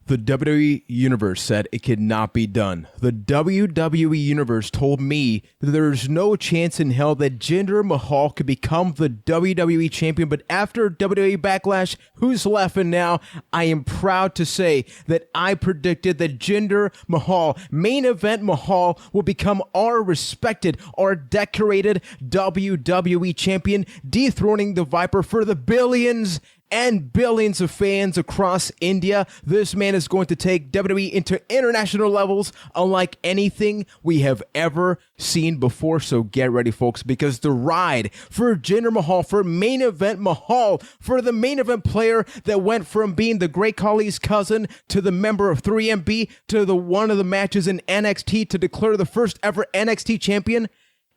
The WWE Universe said it could not be done. The WWE Universe told me that there's no chance in hell that Jinder Mahal could become the WWE Champion, but after WWE Backlash, who's laughing now? I am proud to say that I predicted that Jinder Mahal, Main Event Mahal, will become our respected, our decorated WWE Champion, dethroning the Viper for the billions and billions of fans across India. This man is going to take WWE into international levels unlike anything we have ever seen before. So get ready, folks, because the ride for Jinder Mahal, for Main Event Mahal, for the main event player that went from being the Great Khali's cousin to the member of 3MB to the one of the matches in NXT to declare the first ever NXT champion,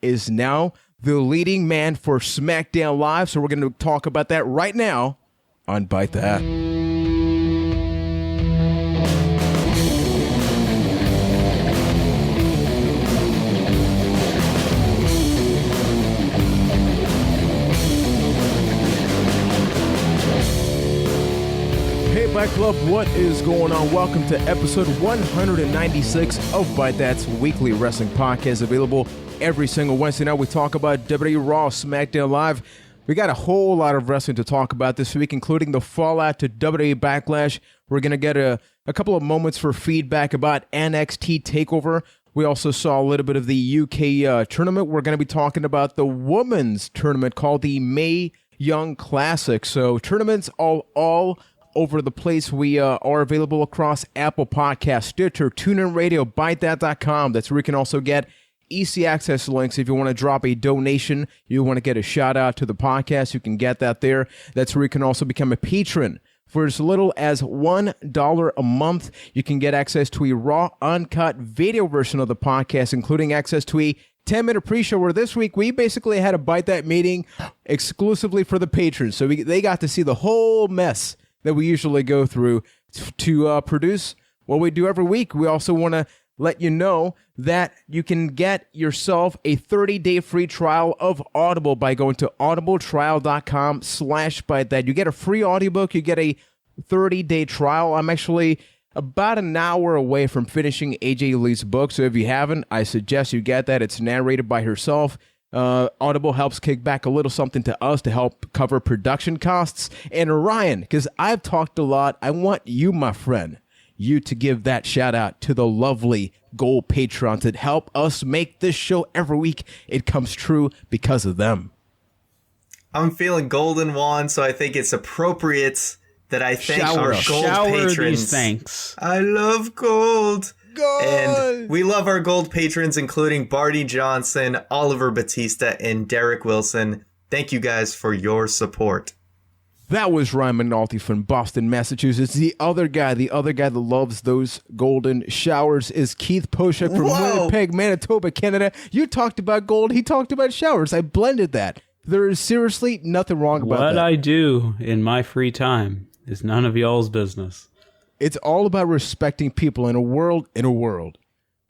is now the leading man for Smackdown Live. So we're going to talk about that right now on Byte That. Hey Byte Club, what is going on? Welcome to episode 196 of Byte That's weekly wrestling podcast, available every single Wednesday night. We talk about WWE Raw, SmackDown Live. We got a whole lot of wrestling to talk about this week, including the fallout to WWE Backlash. We're going to get a couple of moments for feedback about NXT Takeover. We also saw a little bit of the UK tournament. We're going to be talking about the women's tournament called the Mae Young Classic. So tournaments all over the place. We are available across Apple Podcasts, Stitcher, TuneIn Radio, ByteThat.com. That's where you can also get EC access links. If you want to drop a donation, you want to get a shout out to the podcast, you can get that there. That's where you can also become a patron. For as little as $1 a month, you can get access to a raw, uncut video version of the podcast, including access to a 10-minute pre-show, where this week we basically had a Byte That meeting exclusively for the patrons. So they got to see the whole mess that we usually go through to produce what we do every week. We also want to let you know that you can get yourself a 30-day free trial of Audible by going to audibletrial.com/bytethat. You get a free audiobook, you get a 30-day trial. I'm actually about an hour away from finishing AJ Lee's book, so if you haven't, I suggest you get that. It's narrated by herself. Audible helps kick back a little something to us to help cover production costs. And Ryan, because I've talked a lot, I want you, my friend, you to give that shout out to the lovely gold patrons that help us make this show every week. It comes true because of them. I'm feeling golden, Juan, so I think it's appropriate that I thank our gold patrons. These thanks. I love gold. Gold! And we love our gold patrons, including Barney Johnson, Oliver Batista, and Derek Wilson. Thank you guys for your support. That was Ryan McNulty from Boston, Massachusetts. The other guy that loves those golden showers is Keith Poshak from Winnipeg, Manitoba, Canada. You talked about gold, he talked about showers. I blended that. There is seriously nothing wrong about that. What I do in my free time is none of y'all's business. It's all about respecting people in a world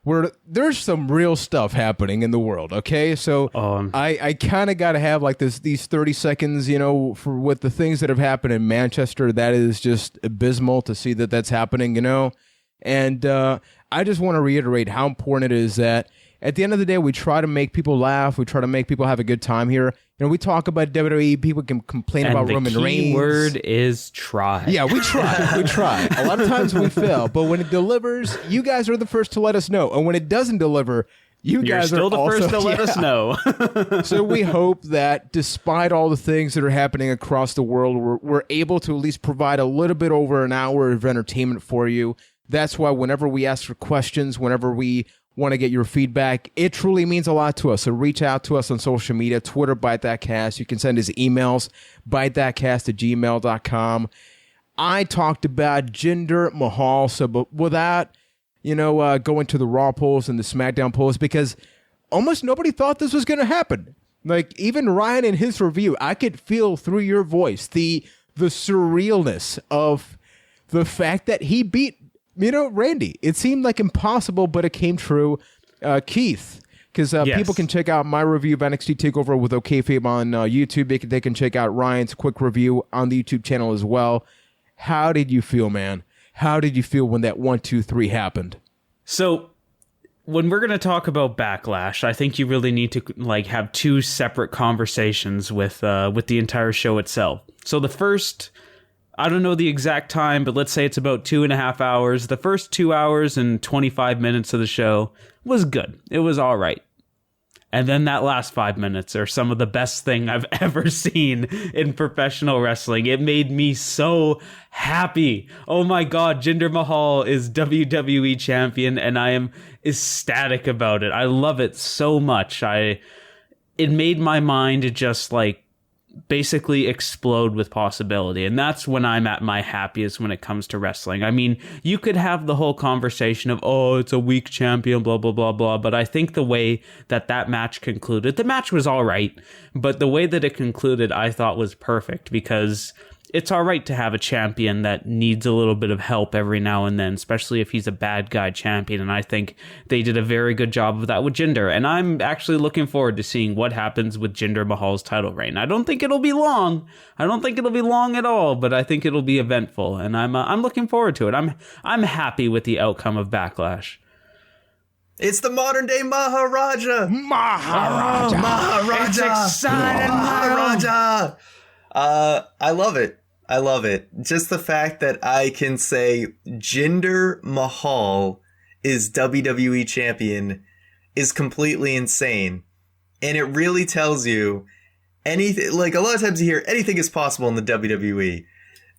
where there's some real stuff happening in the world, okay? So I kind of got to have like these 30 seconds, for with the things that have happened in Manchester. That is just abysmal to see that that's happening, And I just want to reiterate how important it is that at the end of the day, we try to make people laugh. We try to make people have a good time here. We talk about WWE. People can complain about Roman Reigns. The key word is try. Yeah, we try. We try. A lot of times we fail. But when it delivers, you guys are the first to let us know. And when it doesn't deliver, you guys still are the also, first to let us know. So we hope that despite all the things that are happening across the world, we're able to at least provide a little bit over an hour of entertainment for you. That's why whenever we ask for questions, whenever we want to get your feedback, it truly means a lot to us. So reach out to us on social media, Twitter, ByteThatCast. You can send us emails, bytethatcast@gmail.com. I talked about Jinder Mahal, but without, going to the Raw polls and the SmackDown polls, because almost nobody thought this was going to happen. Like, even Ryan in his review, I could feel through your voice the surrealness of the fact that he beat Randy. It seemed like impossible, but it came true. Keith, because people can check out my review of NXT TakeOver with OKFabe on YouTube. They can check out Ryan's quick review on the YouTube channel as well. How did you feel, man? how did you feel when that 1, 2, 3 happened? So when we're going to talk about Backlash, I think you really need to like have two separate conversations with the entire show itself. So the first, I don't know the exact time, but let's say it's about 2.5 hours. The first 2 hours and 25 minutes of the show was good. It was all right. And then that last 5 minutes are some of the best thing I've ever seen in professional wrestling. It made me so happy. Oh my God, Jinder Mahal is WWE champion, and I am ecstatic about it. I love it so much. It made my mind just like basically explode with possibility. And that's when I'm at my happiest when it comes to wrestling. I mean, you could have the whole conversation of, oh, it's a weak champion, blah, blah, blah, blah. But I think the way that match concluded, the match was all right, but the way that it concluded, I thought was perfect, because it's all right to have a champion that needs a little bit of help every now and then, especially if he's a bad guy champion. And I think they did a very good job of that with Jinder. And I'm actually looking forward to seeing what happens with Jinder Mahal's title reign. I don't think it'll be long. I don't think it'll be long at all, but I think it'll be eventful. And I'm looking forward to it. I'm happy with the outcome of Backlash. It's the modern day Maharaja. Maharaja. Maharaja. It's exciting, Maharaja. I love it. I love it. Just the fact that I can say Jinder Mahal is WWE champion is completely insane. And it really tells you anything. Like, a lot of times you hear anything is possible in the WWE.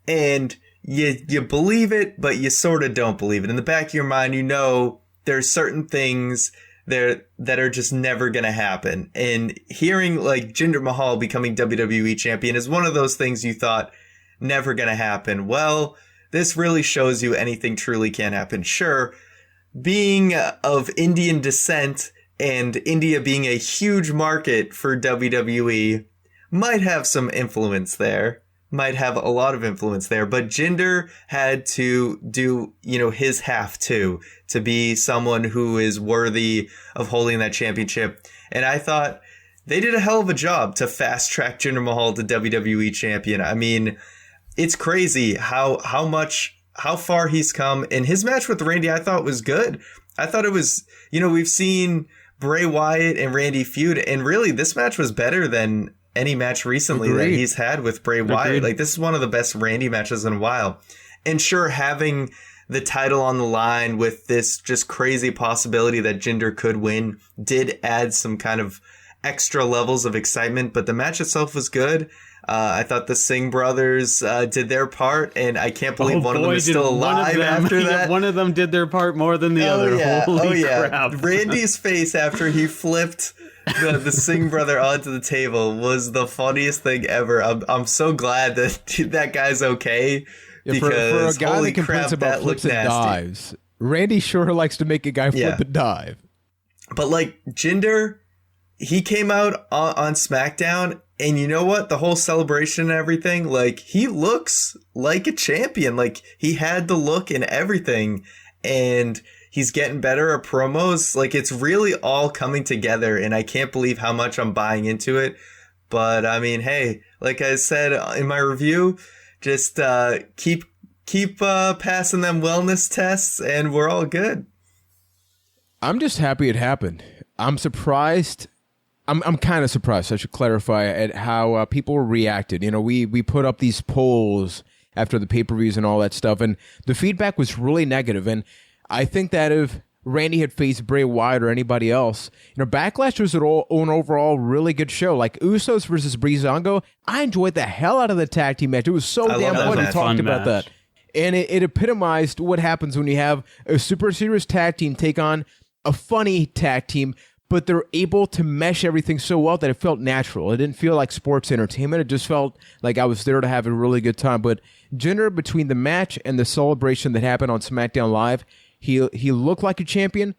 And you believe it, but you sort of don't believe it. In the back of your mind, you know there's certain things there that are just never going to happen. And hearing like Jinder Mahal becoming WWE champion is one of those things you thought never going to happen. Well, this really shows you anything truly can happen. Sure, being of Indian descent and India being a huge market for WWE might have some influence there. Might have a lot of influence there, but Jinder had to do, his half too, to be someone who is worthy of holding that championship. And I thought they did a hell of a job to fast track Jinder Mahal to WWE champion. I mean, it's crazy how far he's come. And his match with Randy, I thought was good. I thought it was, we've seen Bray Wyatt and Randy feud, and really this match was better than any match recently that he's had with Bray Wyatt. Like, this is one of the best Randy matches in a while. And sure, having the title on the line with this just crazy possibility that Jinder could win did add some kind of extra levels of excitement, but the match itself was good. I thought the Singh brothers did their part, and I can't believe one of them is still alive after that. One of them did their part more than the other. Yeah. Holy crap. Randy's face after he flipped the Singh brother onto the table was the funniest thing ever. I'm so glad that guy's okay, because for a guy holy that complains crap, about that flips looked and nasty. dives, Randy sure likes to make a guy flip and dive. But like Jinder, he came out on SmackDown, and you know what? The whole celebration and everything, like, he looks like a champion. Like, he had the look and everything, and he's getting better at promos. Like, it's really all coming together, and I can't believe how much I'm buying into it. But I mean, hey, like I said in my review, just keep passing them wellness tests, and we're all good. I'm just happy it happened. I'm surprised. I'm kind of surprised, I should clarify, at how people reacted. We put up these polls after the pay-per-views and all that stuff, and the feedback was really negative. And I think that if Randy had faced Bray Wyatt or anybody else, Backlash was an overall really good show. Like Usos versus Breezango, I enjoyed the hell out of the tag team match. It was so damn fun. We talked about that. And it epitomized what happens when you have a super serious tag team take on a funny tag team, but they're able to mesh everything so well that it felt natural. It didn't feel like sports entertainment. It just felt like I was there to have a really good time. But Jinder, between the match and the celebration that happened on SmackDown Live, he looked like a champion.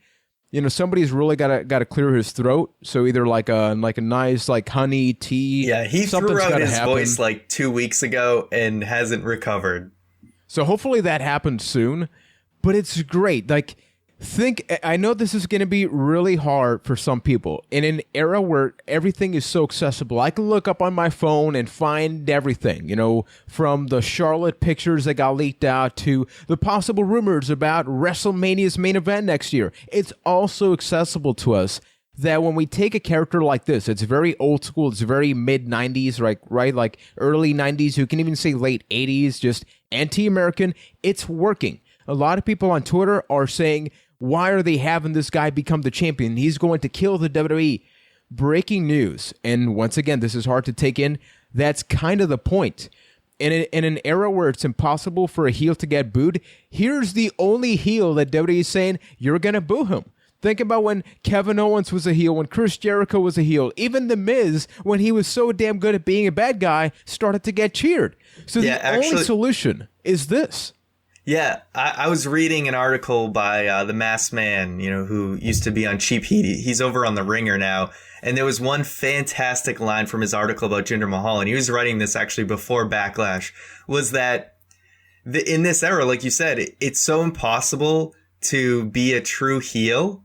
Somebody's really got to clear his throat. So either like a nice like honey tea. Yeah, he threw out his voice like 2 weeks ago and hasn't recovered. So hopefully that happens soon. But it's great. Like, I know this is going to be really hard for some people in an era where everything is so accessible. I can look up on my phone and find everything, from the Charlotte pictures that got leaked out to the possible rumors about WrestleMania's main event next year. It's all so accessible to us that when we take a character like this, it's very old school, it's very mid-90s, right? Like early 90s, you can even say late 80s, just anti-American. It's working. A lot of people on Twitter are saying, why are they having this guy become the champion? He's going to kill the WWE. Breaking news. And once again, this is hard to take in. That's kind of the point. In an era where it's impossible for a heel to get booed, here's the only heel that WWE is saying, you're going to boo him. Think about when Kevin Owens was a heel, when Chris Jericho was a heel. Even The Miz, when he was so damn good at being a bad guy, started to get cheered. So only solution is this. Yeah, I was reading an article by the Masked Man, who used to be on Cheap Heat. He's over on The Ringer now. And there was one fantastic line from his article about Jinder Mahal, and he was writing this actually before Backlash, was that in this era, like you said, it's so impossible to be a true heel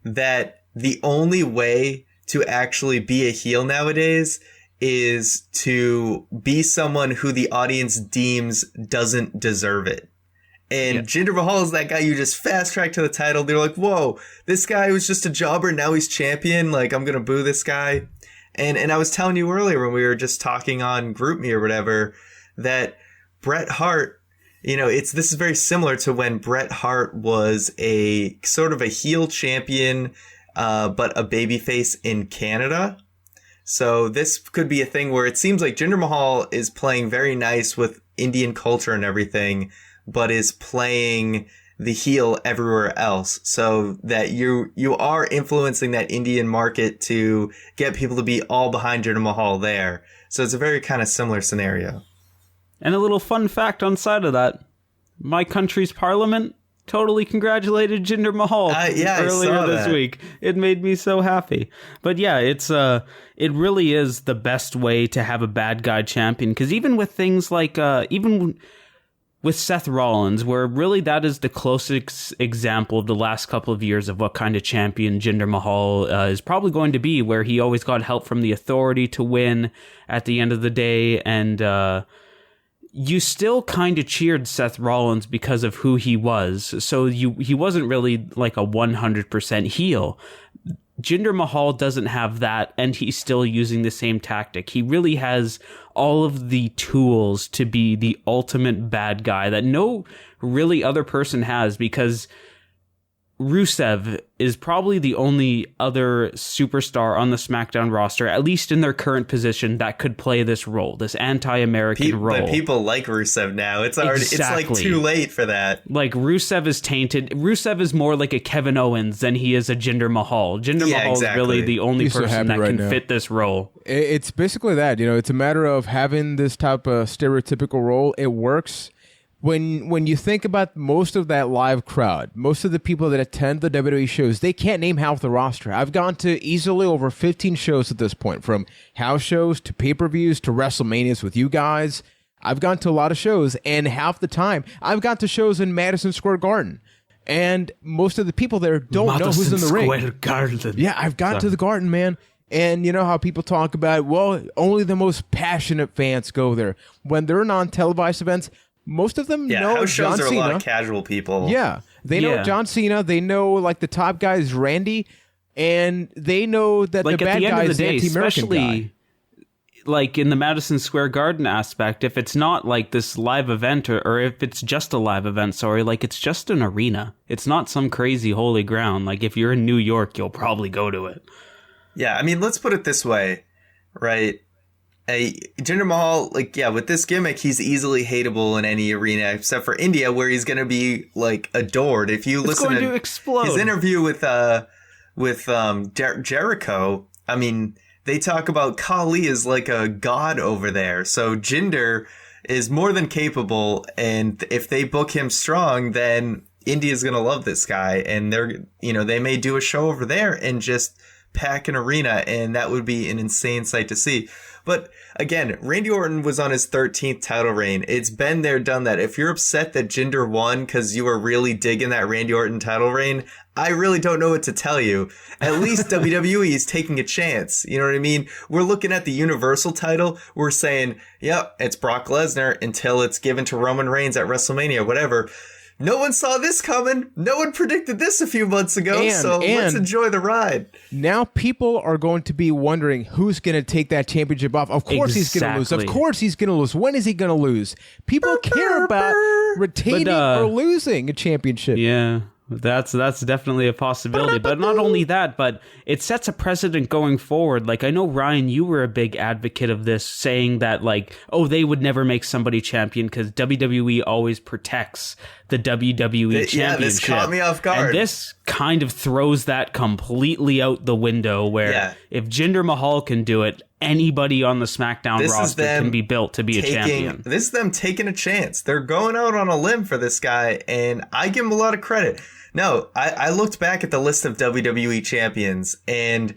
that the only way to actually be a heel nowadays is to be someone who the audience deems doesn't deserve it. And Jinder Mahal is that guy you just fast track to the title. They're like, whoa, this guy was just a jobber. Now he's champion. Like, I'm going to boo this guy. And I was telling you earlier when we were just talking on GroupMe or whatever, that Bret Hart, this is very similar to when Bret Hart was a sort of a heel champion, but a babyface in Canada. So this could be a thing where it seems like Jinder Mahal is playing very nice with Indian culture and everything, but is playing the heel everywhere else, so that you are influencing that Indian market to get people to be all behind Jinder Mahal there. So it's a very kind of similar scenario. And a little fun fact on side of that, my country's parliament totally congratulated Jinder Mahal earlier this week. It made me so happy. But yeah, it really is the best way to have a bad guy champion, because even with things like even with Seth Rollins, where really that is the closest example of the last couple of years of what kind of champion Jinder Mahal is probably going to be, where he always got help from the Authority to win at the end of the day, and you still kind of cheered Seth Rollins because of who he was, so he wasn't really like a 100% heel. Jinder Mahal doesn't have that, and he's still using the same tactic. He really has all of the tools to be the ultimate bad guy that no really other person has, because Rusev is probably the only other superstar on the SmackDown roster, at least in their current position, that could play this role, this anti-American role. But people like Rusev now. It's already It's like too late for that. Like, Rusev is tainted. Rusev is more like a Kevin Owens than he is a Jinder Mahal. Jinder Mahal is really the only person that can fit this role. It's basically that. It's a matter of having this type of stereotypical role. It works. When you think about most of that live crowd, most of the people that attend the WWE shows, they can't name half the roster. I've gone to easily over 15 shows at this point, from house shows to pay-per-views to WrestleManias with you guys. I've gone to a lot of shows, and half the time, I've gone to shows in Madison Square Garden. And most of the people there don't know who's in the ring. Madison Square Garden. Yeah, I've gone to the Garden, man. And you know how people talk about, well, only the most passionate fans go there. When they're non-televised events, most of them know house shows John are Cena. A lot of casual people. Yeah, they know John Cena. They know like the top guy is Randy, and they know that the bad guy is the anti-American guy. Like in the Madison Square Garden aspect, if it's not like this live event, or if it's just a live event, like it's just an arena. It's not some crazy holy ground. Like if you're in New York, you'll probably go to it. Yeah, I mean, let's put it this way, right? Jinder Mahal, with this gimmick, he's easily hateable in any arena except for India, where he's going to be adored. If you listen to his interview with Jericho, I mean, they talk about Khali as like a god over there. So Jinder is more than capable, and if they book him strong, then India's going to love this guy, and they may do a show over there and just pack an arena, and that would be an insane sight to see. But again, Randy Orton was on his 13th title reign. It's been there, done that. If you're upset that Jinder won because you were really digging that Randy Orton title reign, I really don't know what to tell you. At least WWE is taking a chance. You know what I mean? We're looking at the Universal title. We're saying, yep, it's Brock Lesnar until it's given to Roman Reigns at WrestleMania, whatever. No one saw this coming. No one predicted this a few months ago. Let's enjoy the ride. Now people are going to be wondering who's going to take that championship off. Of course he's going to lose. Of course he's going to lose. When is he going to lose? People care about retaining or losing a championship. Yeah. That's definitely a possibility. But not only that, but it sets a precedent going forward. Like, I know, Ryan, you were a big advocate of this, saying that, like, oh, they would never make somebody champion because WWE always protects the WWE championship. Yeah, this caught me off guard. And this kind of throws that completely out the window, where if Jinder Mahal can do it, anybody on the SmackDown roster can be built to be a champion. This is them taking a chance. They're going out on a limb for this guy, and I give him a lot of credit. No, I looked back at the list of WWE champions, and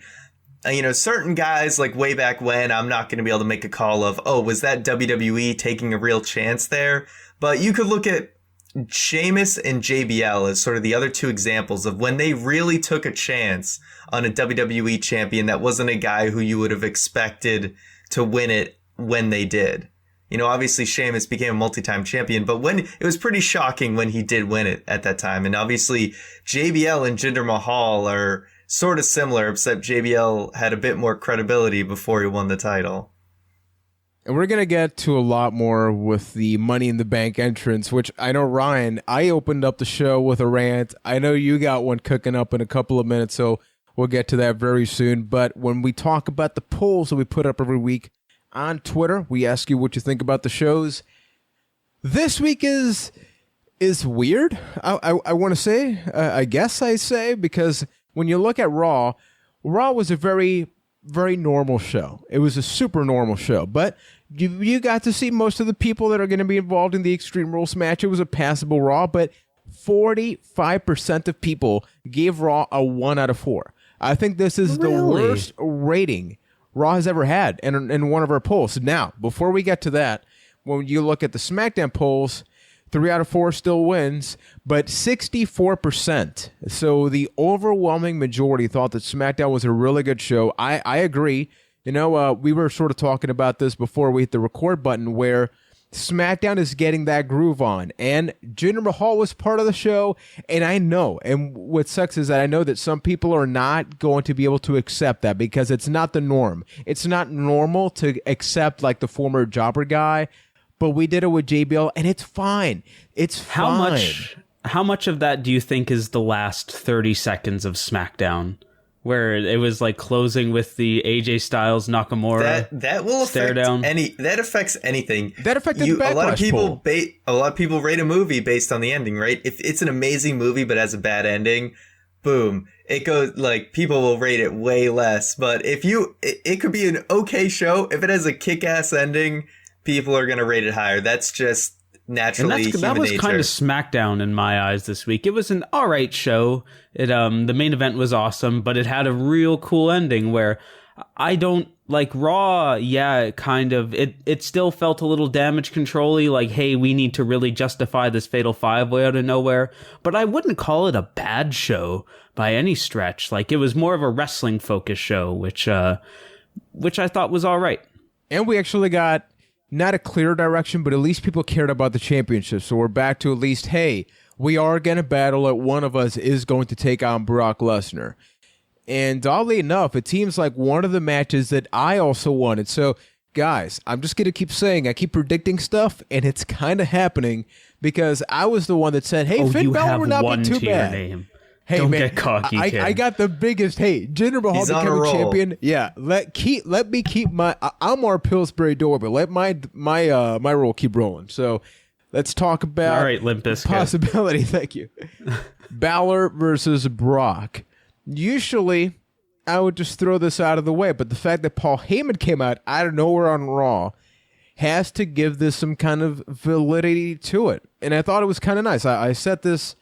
certain guys, like way back when, I'm not going to be able to make a call of, oh, was that WWE taking a real chance there? But you could look at Sheamus and JBL as sort of the other two examples of when they really took a chance on a WWE champion that wasn't a guy who you would have expected to win it when they did. Obviously Sheamus became a multi-time champion, but when it was pretty shocking when he did win it at that time. And obviously JBL and Jinder Mahal are sort of similar, except JBL had a bit more credibility before he won the title. And we're going to get to a lot more with the Money in the Bank entrance, which I know, Ryan, I opened up the show with a rant. I know you got one cooking up in a couple of minutes, so we'll get to that very soon. But when we talk about the polls that we put up every week on Twitter, we ask you what you think about the shows. This week is weird, I want to say. I guess I say, because when you look at Raw was a very, very normal show. It was a super normal show, but you got to see most of the people that are going to be involved in the Extreme Rules match. It was a passable Raw, but 45% of people gave Raw a 1 out of 4. I think this is the worst rating Raw has ever had in one of our polls. Now, before we get to that, when you look at the SmackDown polls, 3 out of 4 still wins, but 64%. So the overwhelming majority thought that SmackDown was a really good show. I agree. We were sort of talking about this before we hit the record button, where SmackDown is getting that groove on, and Jinder Mahal was part of the show, and I know, and what sucks is that I know that some people are not going to be able to accept that, because it's not the norm. It's not normal to accept, like, the former jobber guy, but we did it with JBL, and it's fine. It's fine. How much of that do you think is the last 30 seconds of SmackDown, where it was like closing with the AJ Styles Nakamura that will affect down? That affects anything. That affected the Backlash. A lot of people rate a movie based on the ending, right? If it's an amazing movie but has a bad ending, boom, it goes, like, people will rate it way less. But it could be an okay show. If it has a kick-ass ending, people are going to rate it higher. That's just naturally human that was nature. kind of SmackDown in my eyes this week. It was an all right show. It the main event was awesome, but it had a real cool ending where I don't like Raw. Yeah, kind of. It still felt a little damage control-y, like, hey, we need to really justify this Fatal 5-Way out of nowhere. But I wouldn't call it a bad show by any stretch. Like, it was more of a wrestling focused show, which I thought was all right. And we actually got not a clear direction, but at least people cared about the championship. So we're back to at least, hey, we are going to battle it. One of us is going to take on Brock Lesnar. And oddly enough, it seems like one of the matches that I also wanted. So, guys, I'm just going to keep saying, I keep predicting stuff, and it's kind of happening, because I was the one that said, hey, Finn Balor would not be too bad. Name. Hey, Don't man, get cocky, kid. I got the biggest. Hey, Jinder Mahal becoming champion. Yeah, let me keep my. I'm our Pillsbury Doorbell. Let my roll keep rolling. So let's talk about all right, Limp Bizkit possibility. Thank you. Balor versus Brock. Usually, I would just throw this out of the way, but the fact that Paul Heyman came out of nowhere on Raw has to give this some kind of validity to it, and I thought it was kind of nice. I said this,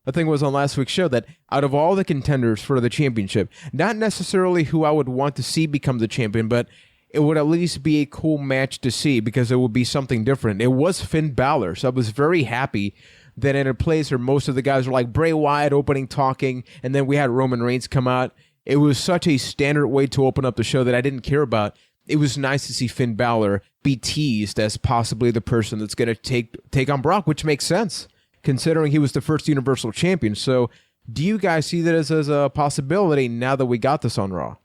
I think it was on last week's show, that out of all the contenders for the championship, not necessarily who I would want to see become the champion, but it would at least be a cool match to see because it would be something different. It was Finn Balor, so I was very happy that in a place where most of the guys were like Bray Wyatt opening, talking, and then we had Roman Reigns come out. It was such a standard way to open up the show that I didn't care about. It was nice to see Finn Balor be teased as possibly the person that's going to take on Brock, which makes sense considering he was the first Universal Champion. So do you guys see that as a possibility now that we got this on Raw?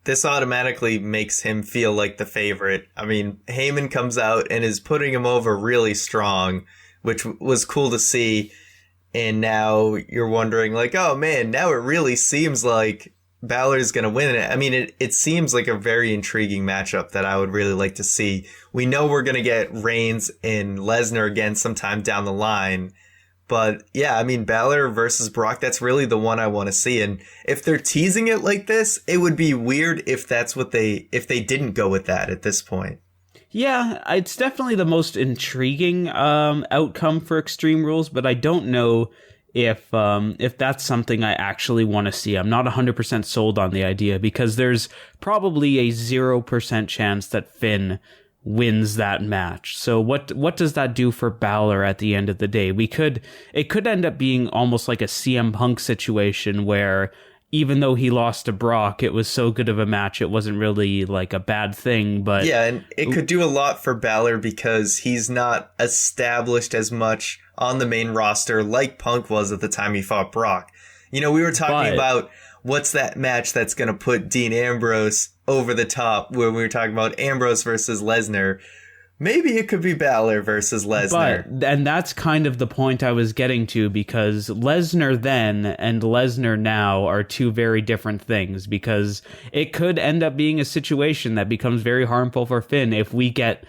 This automatically makes him feel like the favorite. I mean, Heyman comes out and is putting him over really strong, which was cool to see. And now you're wondering, like, oh man, now it really seems like Balor's going to win it. I mean, it seems like a very intriguing matchup that I would really like to see. We know we're going to get Reigns and Lesnar again sometime down the line. But yeah, I mean, Balor versus Brock, that's really the one I want to see. And if they're teasing it like this, it would be weird if if they didn't go with that at this point. Yeah, it's definitely the most intriguing outcome for Extreme Rules, but I don't know if that's something I actually want to see. I'm not 100% sold on the idea because there's probably a 0% chance that Finn wins that match. So what does that do for Balor at the end of the day? It could end up being almost like a CM Punk situation where even though he lost to Brock, it was so good of a match, it wasn't really like a bad thing. But yeah, and it could do a lot for Balor because he's not established as much on the main roster like Punk was at the time he fought Brock. You know, we were talking about what's that match that's going to put Dean Ambrose over the top when we were talking about Ambrose versus Lesnar. Maybe it could be Balor versus Lesnar. And that's kind of the point I was getting to, because Lesnar then and Lesnar now are two very different things, because it could end up being a situation that becomes very harmful for Finn if we get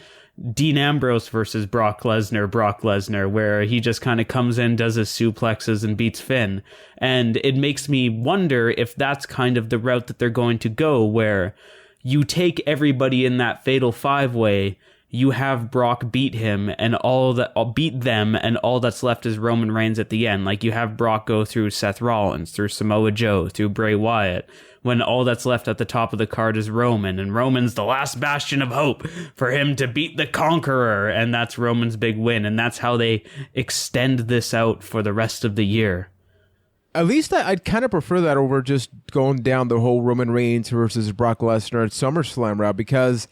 Dean Ambrose versus Brock Lesnar, where he just kind of comes in, does his suplexes, and beats Finn. And it makes me wonder if that's kind of the route that they're going to go, where you take everybody in that Fatal 5-Way, you have Brock beat him, and beat them, and all that's left is Roman Reigns at the end. Like, you have Brock go through Seth Rollins, through Samoa Joe, through Bray Wyatt, when all that's left at the top of the card is Roman, and Roman's the last bastion of hope for him to beat the Conqueror, and that's Roman's big win, and that's how they extend this out for the rest of the year. At least I'd kind of prefer that over just going down the whole Roman Reigns versus Brock Lesnar at SummerSlam route, because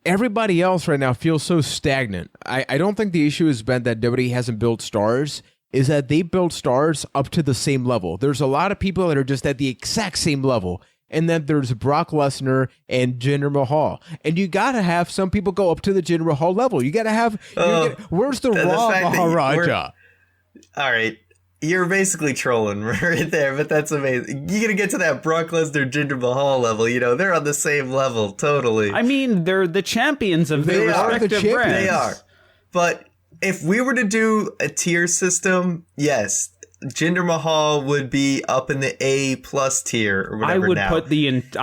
everybody else right now feels so stagnant. I don't think the issue has been that WWE hasn't built stars, is that they build stars up to the same level. There's a lot of people that are just at the exact same level. And then there's Brock Lesnar and Jinder Mahal. And you got to have some people go up to the Jinder Mahal level. You got to have... where's the Raw Maharaja? All right. You're basically trolling right there, but that's amazing. You're going to get to that Brock Lesnar, Jinder Mahal level. You know, they're on the same level, totally. I mean, they're the champions of their respective brands. They are. But if we were to do a tier system, yes, Jinder Mahal would be up in the A+ tier or whatever. I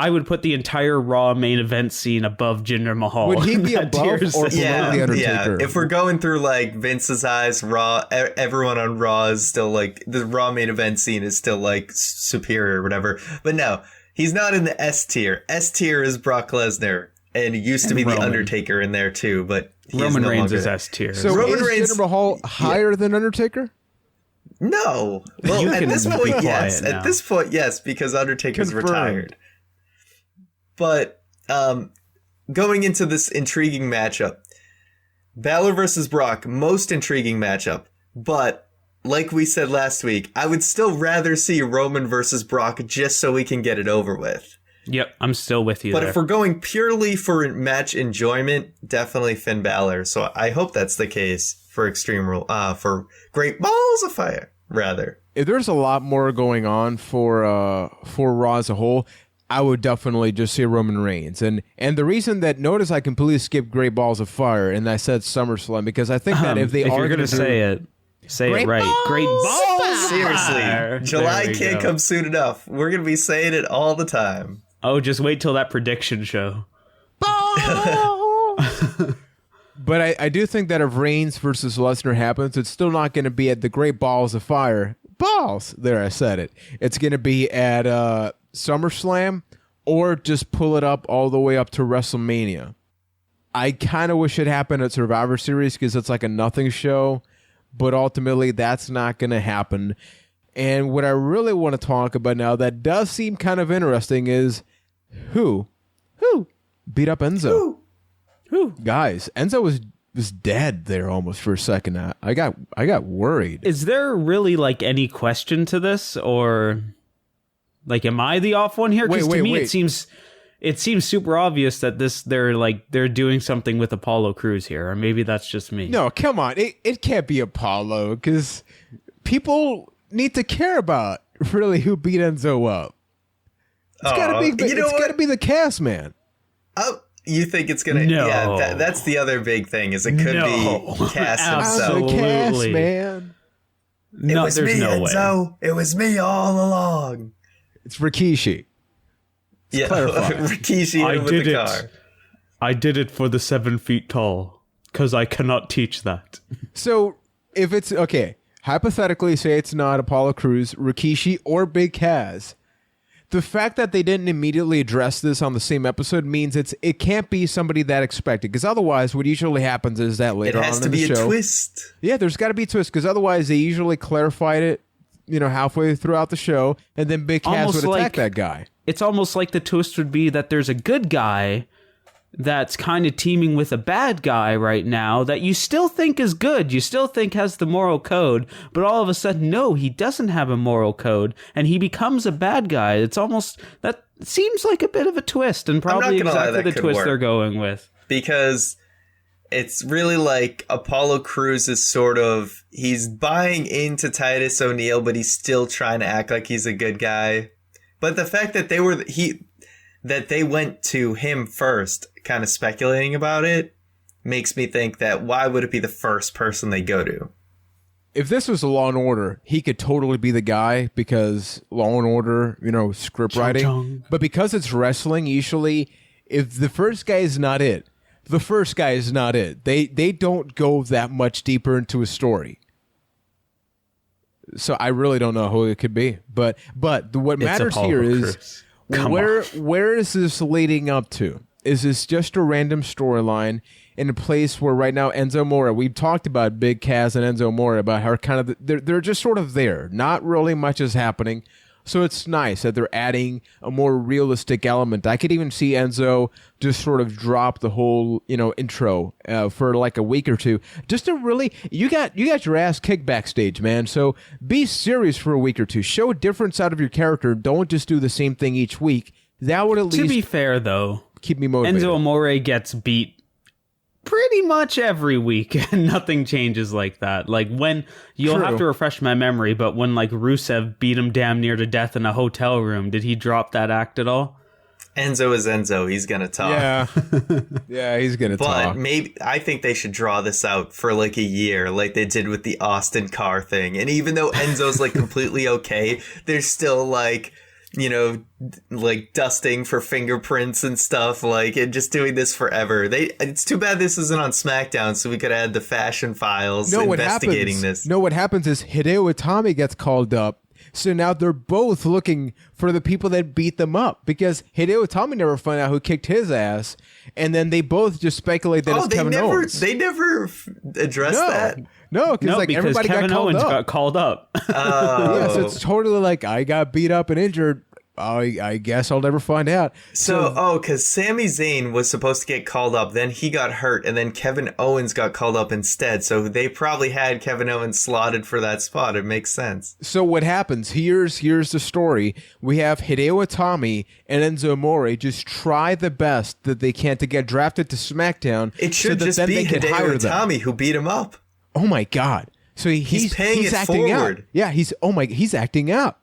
would put the entire Raw main event scene above Jinder Mahal. Would he be above or below the Undertaker? Yeah. If we're going through like Vince's eyes, Raw, everyone on Raw is still like, the Raw main event scene is still like superior or whatever. But no, he's not in the S tier. S tier is Brock Lesnar. And it used to be Roman. The Undertaker in there too, but Roman Reigns is S tier. So Roman Reigns, Jinder Mahal higher than Undertaker? No. Well, at this point, yes. Now. At this point, yes, because Undertaker's retired. But going into this intriguing matchup, Balor versus Brock, most intriguing matchup. But like we said last week, I would still rather see Roman versus Brock just so we can get it over with. Yep, I'm still with you. But if we're going purely for match enjoyment, definitely Finn Balor. So I hope that's the case for Extreme Rule, for Great Balls of Fire, rather. If there's a lot more going on for Raw as a whole, I would definitely just say Roman Reigns. And the reason that, notice I completely skipped Great Balls of Fire and I said SummerSlam, because I think that if you're going to say it right. Great Balls. Seriously, July can't come soon enough. We're going to be saying it all the time. Oh, just wait till that prediction show. But I do think that if Reigns versus Lesnar happens, it's still not going to be at the Great Balls of Fire. Balls! There, I said it. It's going to be at SummerSlam or just pull it up all the way up to WrestleMania. I kind of wish it happened at Survivor Series because it's like a nothing show, but ultimately that's not going to happen. And what I really want to talk about now that does seem kind of interesting is who beat up Enzo? Who? Guys, Enzo was dead there almost for a second. I got worried. Is there really like any question to this, or like am I the off one here? Because to me it seems super obvious that they're doing something with Apollo Crews here, or maybe that's just me. No, come on, it can't be Apollo because people need to care about really who beat Enzo up. It's gotta be the cast, man. Oh, you think it's gonna? No. Yeah, that's the other big thing. Is it could be Cass himself? The cast, man. No, there's no way. It was me all along. It's Rikishi. Rikishi with the car. I did it for the 7 feet tall because I cannot teach that. So if it's okay, hypothetically, say it's not Apollo Crews, Rikishi, or Big Cass. The fact that they didn't immediately address this on the same episode means it can't be somebody that expected. Because otherwise, what usually happens is that later on in the show, it has to be a twist. Yeah, there's got to be a twist. Because otherwise, they usually clarified it, halfway throughout the show, and then Big Cass would attack that guy. It's almost like the twist would be that there's a good guy that's kind of teaming with a bad guy right now that you still think is good, you still think has the moral code, but all of a sudden, no, he doesn't have a moral code, and he becomes a bad guy. It's almost, that seems like a bit of a twist, and probably exactly the twist they're going with. Because it's really like Apollo Crews is sort of, he's buying into Titus O'Neil, but he's still trying to act like he's a good guy. But the fact that they went to him first, kind of speculating about it, makes me think that why would it be the first person they go to? If this was a Law and Order, he could totally be the guy because Law and Order, script writing. But because it's wrestling, usually if the first guy is not it, the first guy is not it. They don't go that much deeper into a story. So I really don't know who it could be. But what matters here is where is this leading up to? Is this just a random storyline in a place where right now Enzo Amore, we've talked about Big Cass and Enzo Amore, about how kind of they're just sort of there. Not really much is happening. So it's nice that they're adding a more realistic element. I could even see Enzo just sort of drop the whole, intro for like a week or two. Just to really, you got your ass kicked backstage, man. So be serious for a week or two. Show a different side of your character. Don't just do the same thing each week. That would at least... To be fair, though, keep me motivated. Enzo Amore gets beat pretty much every week, and nothing changes like that. Like when you'll have to refresh my memory, but when like Rusev beat him damn near to death in a hotel room, did he drop that act at all? Enzo is Enzo. He's gonna talk. Yeah, he's gonna talk. But maybe I think they should draw this out for like a year, like they did with the Austin Carr thing. And even though Enzo's like completely okay, there's still like, like dusting for fingerprints and stuff, like, and just doing this forever. It's too bad this isn't on SmackDown, so we could add the Fashion Files investigating this. No, what happens is Hideo Itami gets called up, so now they're both looking for the people that beat them up, because Hideo Itami never found out who kicked his ass, and then they both just speculate that it's Kevin Owens. They never addressed that. No, because everybody Kevin Owens got called up. Yeah, so it's totally like, I got beat up and injured. I guess I'll never find out. Because Sami Zayn was supposed to get called up, then he got hurt, and then Kevin Owens got called up instead. So they probably had Kevin Owens slotted for that spot. It makes sense. So what happens? Here's the story. We have Hideo Itami and Enzo Amore just try the best that they can to get drafted to SmackDown. It should just be Hideo Itami who beat him up. Oh my God! So he's acting forward. out. Yeah, he's acting out.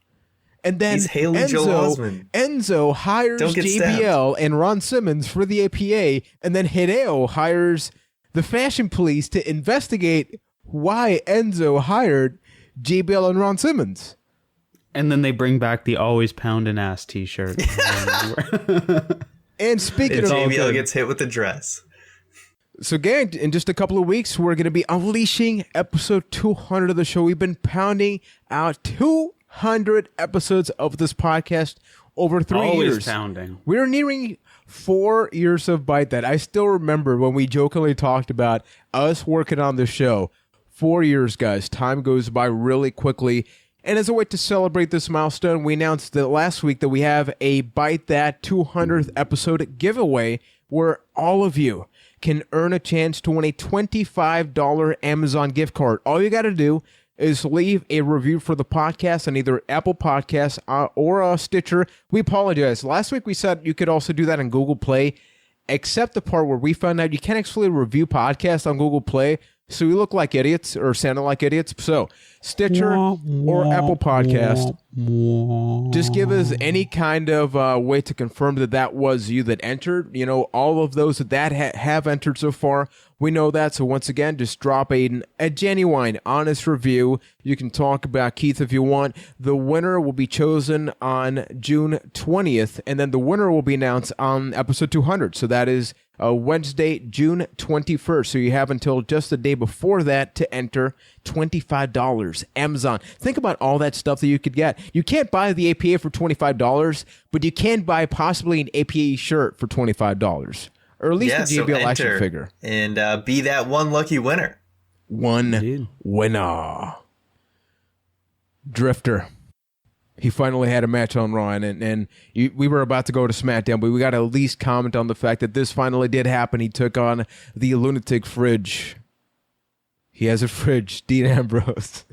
And then he's Haley Joel Osment. Enzo hires JBL and Ron Simmons for the APA, and then Hideo hires the Fashion Police to investigate why Enzo hired JBL and Ron Simmons. And then they bring back the always pounding ass t-shirt. And speaking of JBL gets hit with the dress. So, gang, in just a couple of weeks, we're going to be unleashing episode 200 of the show. We've been pounding out 200 episodes of this podcast over 3 Always years. pounding. We're nearing 4 years of Byte That. I still remember when we jokingly talked about us working on the show. 4 years, guys. Time goes by really quickly. And as a way to celebrate this milestone, we announced that last week that we have a Byte That 200th episode giveaway where all of you can earn a chance to win a $25 Amazon gift card. All you got to do is leave a review for the podcast on either Apple Podcasts or Stitcher. We apologize. Last week we said you could also do that on Google Play, except the part where we found out you can't actually review podcasts on Google Play. So we look like idiots or sounded like idiots. So Stitcher or Apple Podcast, just give us any kind of way to confirm that that was you that entered. You know, all of those that have entered so far, we know that. So once again, just drop a genuine, honest review. You can talk about Keith if you want. The winner will be chosen on June 20th, and then the winner will be announced on episode 200. So that is Wednesday, June 21st. So you have until just the day before that to enter. $25 Amazon. Think about all that stuff that you could get. You can't buy the APA for $25, but you can buy possibly an APA shirt for $25. Or at least the JBL action figure. And be that one lucky winner. One winner. Drifter. He finally had a match on Raw, and we were about to go to SmackDown, but we got to at least comment on the fact that this finally did happen. He took on the Lunatic Fridge. He has a fridge, Dean Ambrose.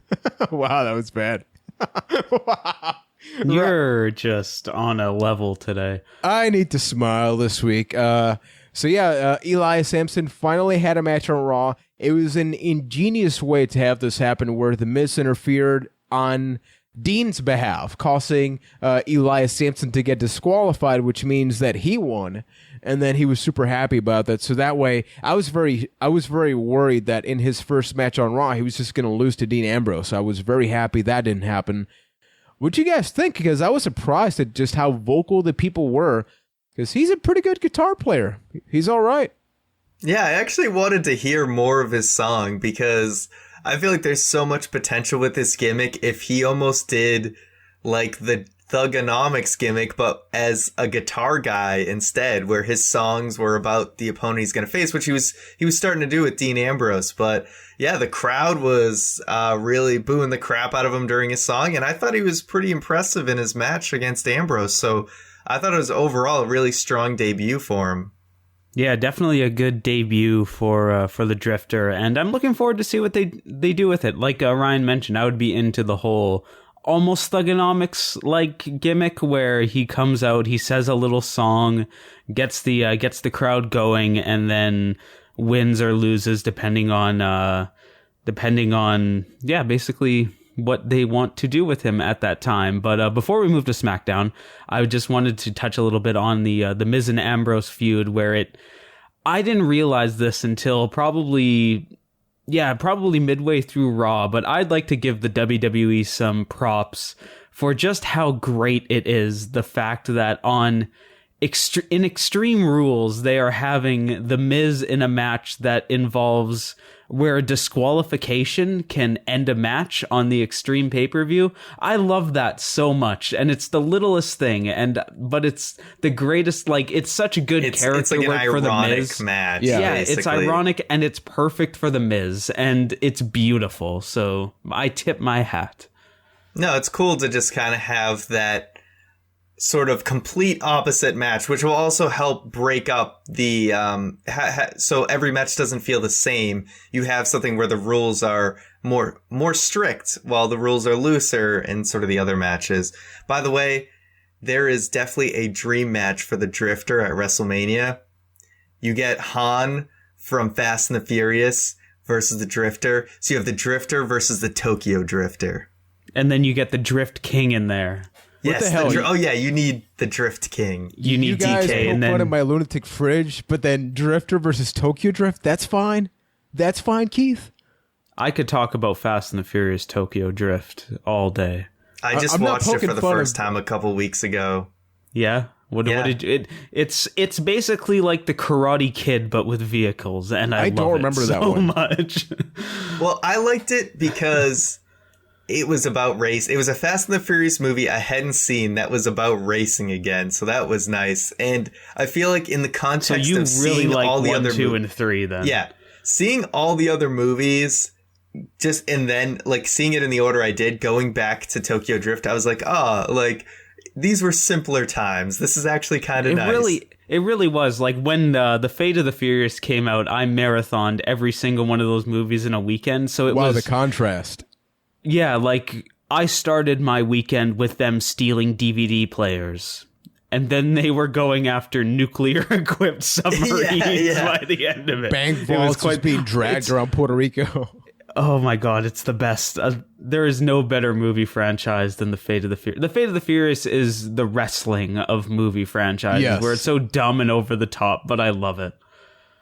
Wow, that was bad. Wow. You're just on a level today. I need to smile this week. Elias Sampson finally had a match on Raw. It was an ingenious way to have this happen where The Miz interfered on Dean's behalf, causing Elias Sampson to get disqualified, which means that he won, and then he was super happy about that. So that way, I was very worried that in his first match on Raw, he was just going to lose to Dean Ambrose. I was very happy that didn't happen. What'd you guys think? Because I was surprised at just how vocal the people were, because he's a pretty good guitar player. He's all right. Yeah, I actually wanted to hear more of his song because I feel like there's so much potential with this gimmick if he almost did like the Thugonomics gimmick, but as a guitar guy instead, where his songs were about the opponent he's going to face, which he was starting to do with Dean Ambrose. But yeah, the crowd was really booing the crap out of him during his song, and I thought he was pretty impressive in his match against Ambrose. So I thought it was overall a really strong debut for him. Yeah, definitely a good debut for the Drifter, and I'm looking forward to see what they do with it. Like Ryan mentioned, I would be into the whole almost Thugonomics like gimmick where he comes out, he says a little song, gets the crowd going, and then wins or loses depending on basically what they want to do with him at that time. But before we move to SmackDown, I just wanted to touch a little bit on the Miz and Ambrose feud, where I didn't realize this until probably midway through Raw, but I'd like to give the WWE some props for just how great it is, the fact that in Extreme Rules, they are having the Miz in a match that involves where a disqualification can end a match on the Extreme pay-per-view. I love that so much, and it's the littlest thing, but it's the greatest. Like, it's such a good character like work for the Miz. Match, yeah, it's ironic and it's perfect for the Miz, and it's beautiful. So I tip my hat. No, it's cool to just kind of have that sort of complete opposite match, which will also help break up the so every match doesn't feel the same. You have something where the rules are more strict while the rules are looser in sort of the other matches. By the way, there is definitely a dream match for the Drifter at WrestleMania. You get Han from Fast and the Furious versus the Drifter. So you have the Drifter versus the Tokyo Drifter. And then you get the Drift King in there. What the hell? You need the Drift King. You need guys DK, and then fun of my Lunatic Fridge, but then Drifter versus Tokyo Drift. That's fine. That's fine, Keith. I could talk about Fast and the Furious Tokyo Drift all day. I just watched it for the first time a couple weeks ago. Yeah. What did you? It's basically like the Karate Kid, but with vehicles, and I don't remember that one much. Well, I liked it because it was about race. It was a Fast and the Furious movie I hadn't seen that was about racing again. So that was nice. And I feel like in the context of seeing all the other 2 and 3 then. Yeah. Seeing all the other movies and then like seeing it in the order I did, going back to Tokyo Drift, I was like, like these were simpler times. This is actually kind of nice. It really was. Like when the Fate of the Furious came out, I marathoned every single one of those movies in a weekend. So it was the contrast. Yeah, like I started my weekend with them stealing DVD players. And then they were going after nuclear-equipped submarines by the end of it. Bank vaults just being dragged around Puerto Rico. Oh my god, it's the best. There is no better movie franchise than The Fate of the Furious. The Fate of the Furious is the wrestling of movie franchises, where it's so dumb and over the top, but I love it.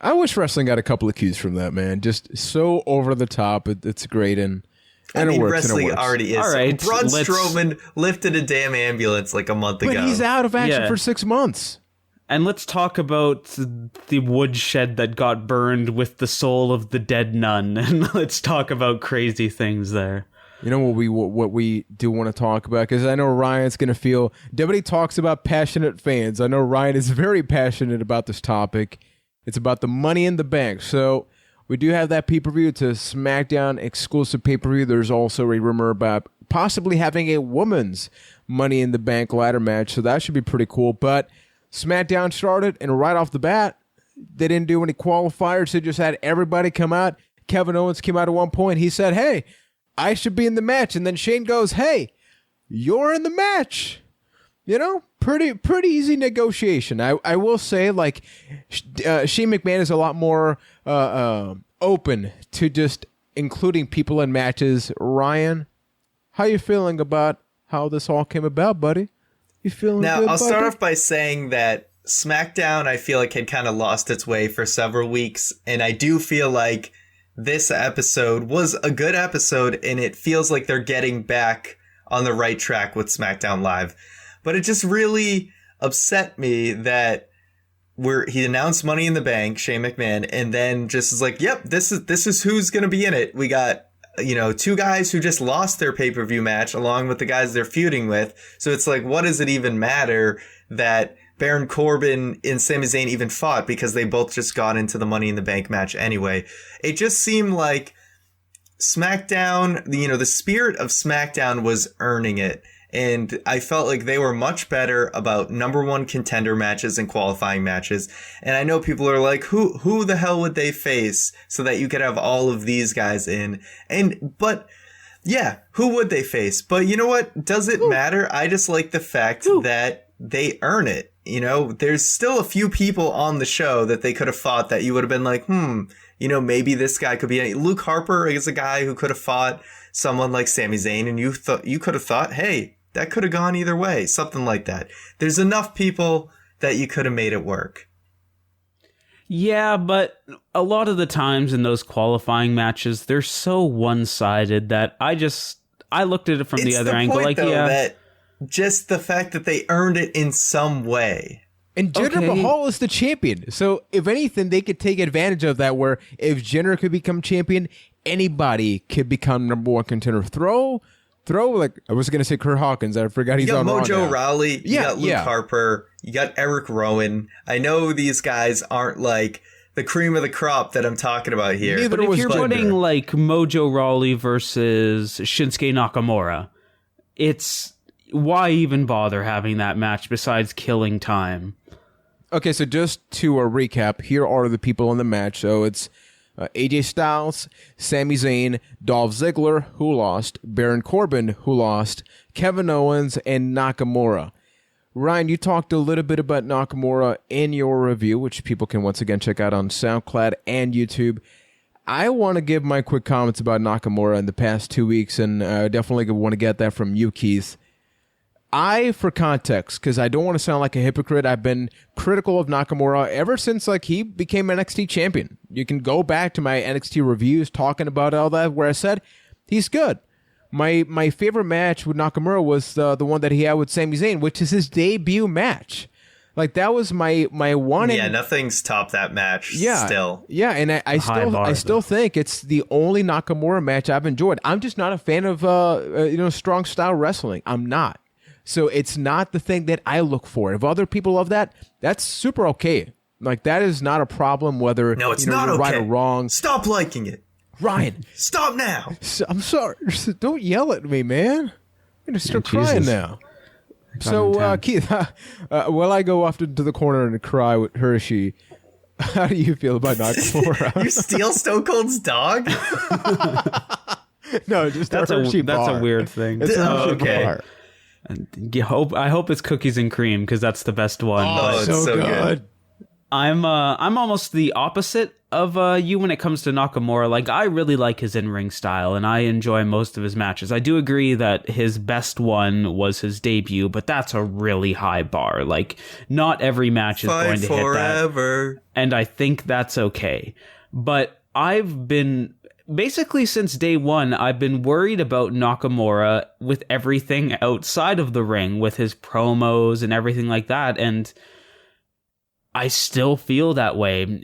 I wish wrestling got a couple of cues from that, man. Just so over the top. It's great, and it works. Wrestling already is. All right, Braun Strowman lifted a damn ambulance like a month ago. But he's out of action for 6 months. And let's talk about the woodshed that got burned with the soul of the dead nun. And let's talk about crazy things there. You know what we do want to talk about? Because I know Ryan's going to feel... WWE talks about passionate fans. I know Ryan is very passionate about this topic. It's about the Money in the Bank. So we do have that pay-per-view. It's a SmackDown exclusive pay-per-view. There's also a rumor about possibly having a women's Money in the Bank ladder match. So that should be pretty cool. But... SmackDown started, and right off the bat, they didn't do any qualifiers. They just had everybody come out. Kevin Owens came out at one point. He said, hey, I should be in the match. And then Shane goes, hey, you're in the match. You know, pretty easy negotiation. I will say, like, Shane McMahon is a lot more open to just including people in matches. Ryan, how you feeling about how this all came about, buddy? You feeling now, good, I'll start off by saying that SmackDown, I feel like, had kind of lost its way for several weeks. And I do feel like this episode was a good episode, and it feels like they're getting back on the right track with SmackDown Live. But it just really upset me that he announced Money in the Bank, Shane McMahon, and then just is like, yep, this is who's going to be in it. We got... 2 guys who just lost their pay-per-view match along with the guys they're feuding with. So it's like, what does it even matter that Baron Corbin and Sami Zayn even fought, because they both just got into the Money in the Bank match anyway? It just seemed like SmackDown, the spirit of SmackDown was earning it. And I felt like they were much better about number 1 contender matches and qualifying matches. And I know people are like, who the hell would they face so that you could have all of these guys in? But yeah, who would they face? But you know what? Does it matter? I just like the fact that they earn it. There's still a few people on the show that they could have fought that you would have been like, maybe this guy could be Luke Harper is a guy who could have fought someone like Sami Zayn, and you could have thought, hey, that could have gone either way, something like that. There's enough people that you could have made it work. Yeah, but a lot of the times in those qualifying matches, they're so one-sided that I looked at it from the other angle. Like, that just the fact that they earned it in some way. And Jinder Mahal is the champion. So if anything, they could take advantage of that, where if Jinder could become champion, anybody could become number 1 contender. Throw, like, I was going to say Kurt Hawkins. I forgot he's on Raw now. Mojo Rawley. You got Luke Harper. You got Eric Rowan. I know these guys aren't like the cream of the crop that I'm talking about here. But if you're putting like Mojo Rawley versus Shinsuke Nakamura, it's why even bother having that match besides killing time? Okay, so just to recap, here are the people in the match. So it's AJ Styles, Sami Zayn, Dolph Ziggler, who lost, Baron Corbin, who lost, Kevin Owens, and Nakamura. Ryan, you talked a little bit about Nakamura in your review, which people can once again check out on SoundCloud and YouTube. I want to give my quick comments about Nakamura in the past 2 weeks, and I definitely want to get that from you, Keith. For context, because I don't want to sound like a hypocrite, I've been critical of Nakamura ever since he became NXT champion. You can go back to my NXT reviews talking about all that, where I said he's good. My favorite match with Nakamura was the one that he had with Sami Zayn, which is his debut match. Like, that was my one. Yeah, nothing's topped that match. Yeah, still. Yeah, and I still think it's the only Nakamura match I've enjoyed. I'm just not a fan of strong style wrestling. I'm not. So it's not the thing that I look for. If other people love that, that's super okay. Like, that is not a problem. Whether it's not you're okay. right or wrong. Stop liking it, Ryan. Stop now. I'm sorry. Don't yell at me, man. I'm gonna start crying now. So, Keith, while I go off into the corner and cry with Hershey, how do you feel about Nakamura? You steal Stone Cold's dog? No, just that's Hershey bar. That's a weird thing. It's a Hershey bar. I hope it's cookies and cream, because that's the best one. Oh, it's so good. I'm almost the opposite of you when it comes to Nakamura. Like, I really like his in-ring style, and I enjoy most of his matches. I do agree that his best one was his debut, but that's a really high bar. Like, not every match is going to hit that, and I think that's okay. But I've been... Basically, since day one, I've been worried about Nakamura with everything outside of the ring, with his promos and everything like that, and I still feel that way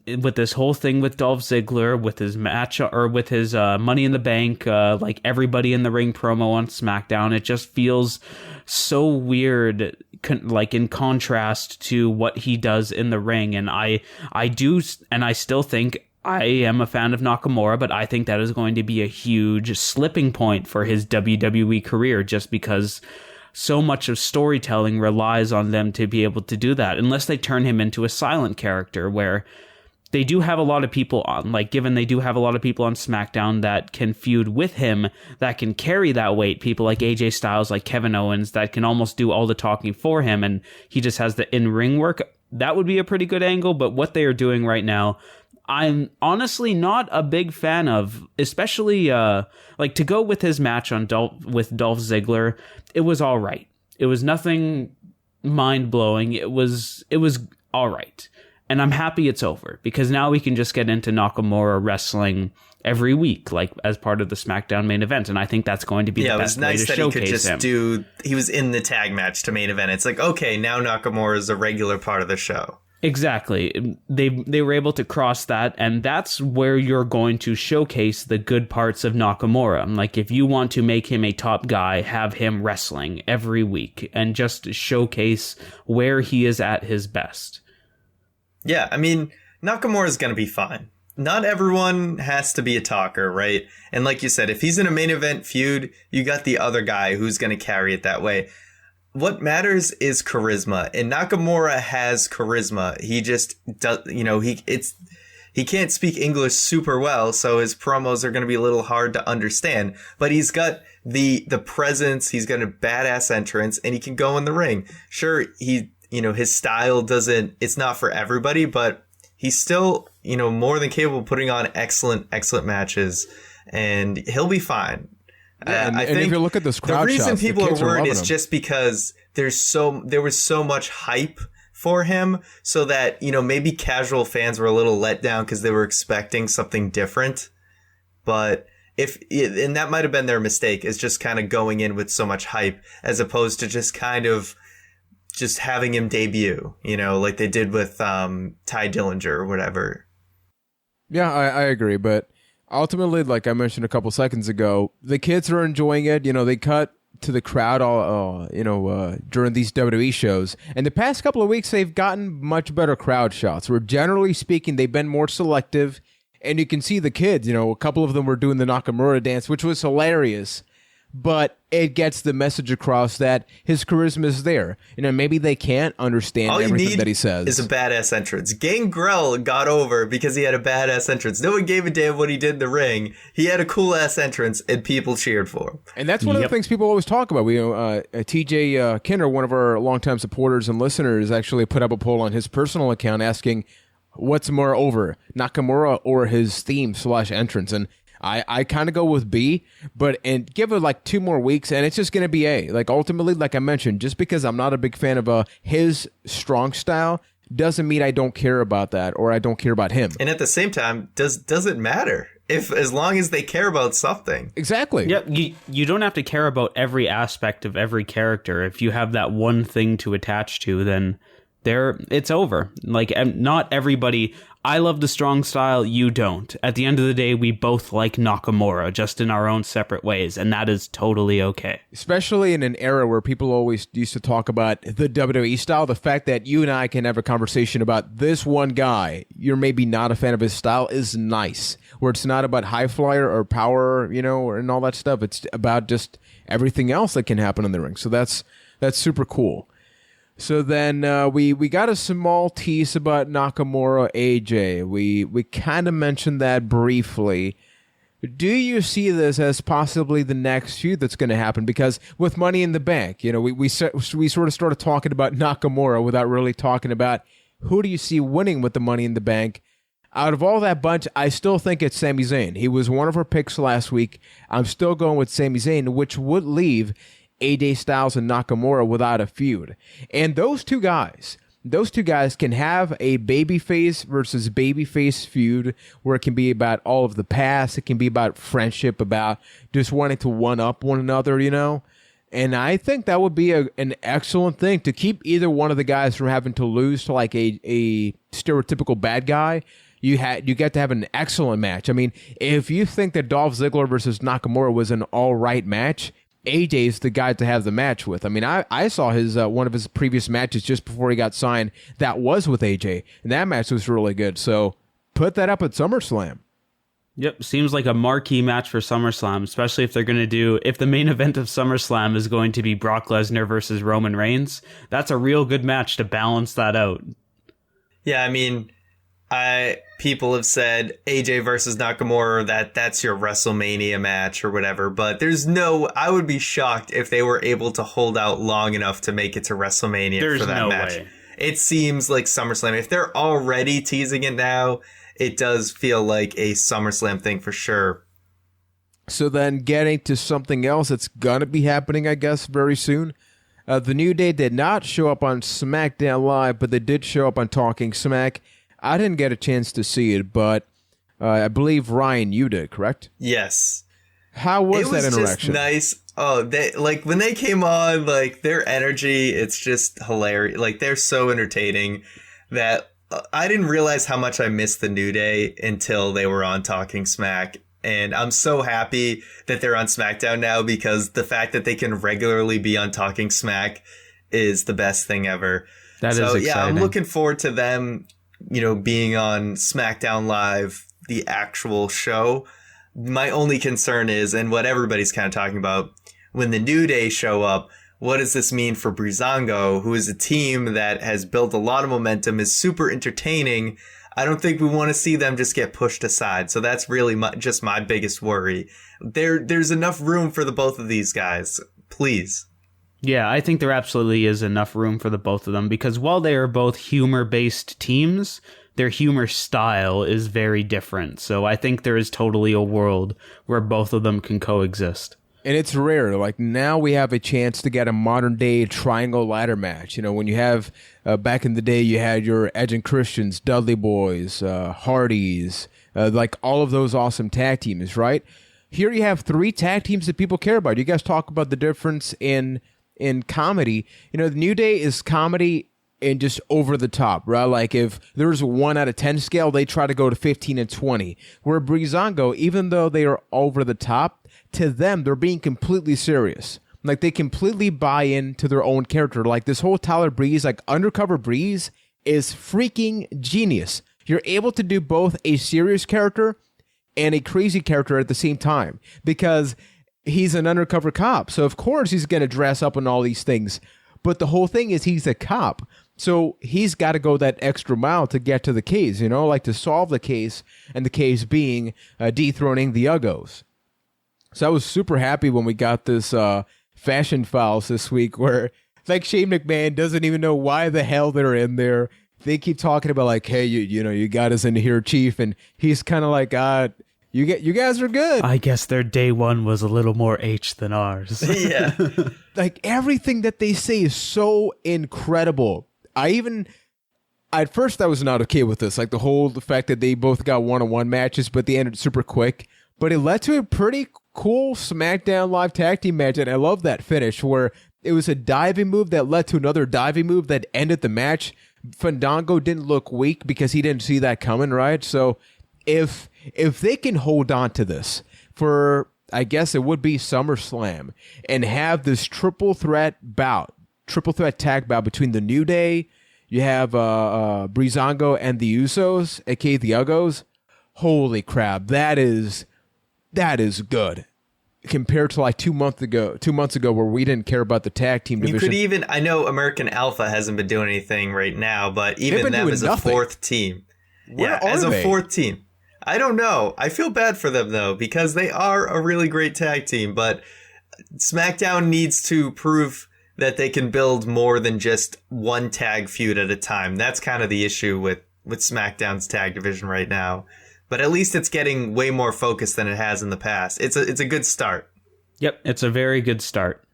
with this whole thing with Dolph Ziggler, with his match, or with his Money in the Bank, like everybody in the ring promo on SmackDown. It just feels so weird, like in contrast to what he does in the ring. And I still think I am a fan of Nakamura, but I think that is going to be a huge slipping point for his WWE career, just because so much of storytelling relies on them to be able to do that, unless they turn him into a silent character, where they do have a lot of people on, like, given they do have a lot of people on SmackDown that can feud with him, that can carry that weight, people like AJ Styles, like Kevin Owens, that can almost do all the talking for him, and he just has the in-ring work. That would be a pretty good angle, but what they are doing right now, I'm honestly not a big fan of, especially like to go with his match with Dolph Ziggler. It was all right. It was nothing mind-blowing. It was all right. And I'm happy it's over, because now we can just get into Nakamura wrestling every week, like as part of the SmackDown main event. And I think that's going to be the best way to showcase him. He was in the tag match to main event. It's like, okay, now Nakamura is a regular part of the show. Exactly. They were able to cross that, and that's where you're going to showcase the good parts of Nakamura. Like, if you want to make him a top guy, have him wrestling every week and just showcase where he is at his best. Yeah, I mean, Nakamura is going to be fine. Not everyone has to be a talker, right? And like you said, if he's in a main event feud, you got the other guy who's going to carry it that way. What matters is charisma, and Nakamura has charisma. He just does, he can't speak English super well, so his promos are going to be a little hard to understand, but he's got the presence, he's got a badass entrance, and he can go in the ring. Sure, his style it's not for everybody, but he's still, more than capable of putting on excellent matches, and he'll be fine. Yeah, I think if you look at this crowd, the reason shots, people are worried is him. just because there was so much hype for him, so that maybe casual fans were a little let down because they were expecting something different. But and that might have been their mistake, is just kind of going in with so much hype as opposed to just kind of just having him debut, like they did with Ty Dillinger or whatever. Yeah, I agree, but ultimately, like I mentioned a couple seconds ago, the kids are enjoying it. They cut to the crowd during these WWE shows. And the past couple of weeks, they've gotten much better crowd shots, where generally speaking, they've been more selective. And you can see the kids, a couple of them were doing the Nakamura dance, which was hilarious. But it gets the message across that his charisma is there. Maybe they can't understand everything that he says. All you need is a badass entrance. Gangrel got over because he had a badass entrance. No one gave a damn what he did in the ring. He had a cool-ass entrance, and people cheered for him. And that's one of the things people always talk about. TJ Kinner, one of our longtime supporters and listeners, actually put up a poll on his personal account asking, what's more over, Nakamura or his theme/entrance? And I kind of go with B, and give it like 2 more weeks, and it's just going to be A. Like, ultimately, like I mentioned, just because I'm not a big fan of his strong style doesn't mean I don't care about that or I don't care about him. And at the same time, does it matter? as long as they care about something. Exactly. Yeah, you don't have to care about every aspect of every character. If you have that one thing to attach to, then it's over. Like, not everybody. I love the strong style, you don't. At the end of the day, we both like Nakamura, just in our own separate ways, and that is totally okay. Especially in an era where people always used to talk about the WWE style, the fact that you and I can have a conversation about this one guy, you're maybe not a fan of his style, is nice. Where it's not about high flyer or power, and all that stuff. It's about just everything else that can happen in the ring. So that's super cool. So then we got a small tease about Nakamura AJ. We kind of mentioned that briefly. Do you see this as possibly the next feud that's going to happen? Because with Money in the Bank, we sort of started talking about Nakamura without really talking about who do you see winning with the Money in the Bank. Out of all that bunch, I still think it's Sami Zayn. He was one of our picks last week. I'm still going with Sami Zayn, which would leave AJ Styles and Nakamura without a feud. And those two guys can have a babyface versus babyface feud where it can be about all of the past. It can be about friendship, about just wanting to one-up one another, And I think that would be an excellent thing to keep either one of the guys from having to lose to like a stereotypical bad guy. You get to have an excellent match. I mean, if you think that Dolph Ziggler versus Nakamura was an all-right match, AJ's the guy to have the match with. I mean, I saw his one of his previous matches just before he got signed. That was with AJ, and that match was really good. So put that up at SummerSlam. Yep, seems like a marquee match for SummerSlam, especially if the main event of SummerSlam is going to be Brock Lesnar versus Roman Reigns. That's a real good match to balance that out. Yeah, I mean, people have said AJ versus Nakamura, that's your WrestleMania match or whatever, but I would be shocked if they were able to hold out long enough to make it to WrestleMania for that match. Way. It seems like SummerSlam. If they're already teasing it now, it does feel like a SummerSlam thing for sure. So then getting to something else that's going to be happening, I guess, very soon. The New Day did not show up on SmackDown Live, but they did show up on Talking Smack. I didn't get a chance to see it, but I believe, Ryan, you did, correct? Yes. How was that interaction? It was just nice. Oh, when they came on, their energy, it's just hilarious. They're so entertaining that I didn't realize how much I missed the New Day until they were on Talking Smack. And I'm so happy that they're on SmackDown now, because the fact that they can regularly be on Talking Smack is the best thing ever. That is exciting. Yeah, I'm looking forward to them, being on SmackDown Live, the actual show. My only concern is, and what everybody's kind of talking about, when the New Day show up, what does this mean for Breezango, who is a team that has built a lot of momentum, is super entertaining? I don't think we want to see them just get pushed aside. So that's really just my biggest worry. There's enough room for the both of these guys. Please. Yeah, I think there absolutely is enough room for the both of them, because while they are both humor-based teams, their humor style is very different. So I think there is totally a world where both of them can coexist. And it's rare. Now we have a chance to get a modern-day triangle ladder match. When you have, back in the day, you had your Edge and Christians, Dudley Boys, Hardys, all of those awesome tag teams, right? Here you have three tag teams that people care about. You guys talk about the difference in comedy. The New Day is comedy and just over the top, right? If there's a 1 out of 10 scale, they try to go to 15 and 20. Where Breezango, even though they are over the top, to them, they're being completely serious. They completely buy into their own character. This whole Tyler Breeze, Undercover Breeze, is freaking genius. You're able to do both a serious character and a crazy character at the same time, because he's an undercover cop. So, of course, he's going to dress up in all these things. But the whole thing is he's a cop. So he's got to go that extra mile to get to the case, to solve the case, and the case being dethroning the Uggos. So I was super happy when we got this Fashion Files this week, where Shane McMahon doesn't even know why the hell they're in there. They keep talking about hey, you got us into here, Chief, and he's kind of you guys are good. I guess their day one was a little more H than ours. Yeah. Everything that they say is so incredible. I At first, I was not okay with this. Like the fact that they both got one-on-one matches, but they ended super quick. But it led to a pretty cool SmackDown live tag team match, and I love that finish where it was a diving move that led to another diving move that ended the match. Fandango didn't look weak because he didn't see that coming, right? So if they can hold on to this for, I guess it would be SummerSlam, and have this triple threat tag bout between the New Day, you have Breezango and the Usos, aka the Uggos. Holy crap, that is good compared to like 2 months ago where we didn't care about the tag team division. You could even, I know American Alpha hasn't been doing anything right now, but even them as a fourth team. As a fourth team. I don't know. I feel bad for them though, because they are a really great tag team, but SmackDown needs to prove that they can build more than just one tag feud at a time. That's kind of the issue with SmackDown's tag division right now. But at least it's getting way more focused than it has in the past. It's a good start. Yep, it's a very good start.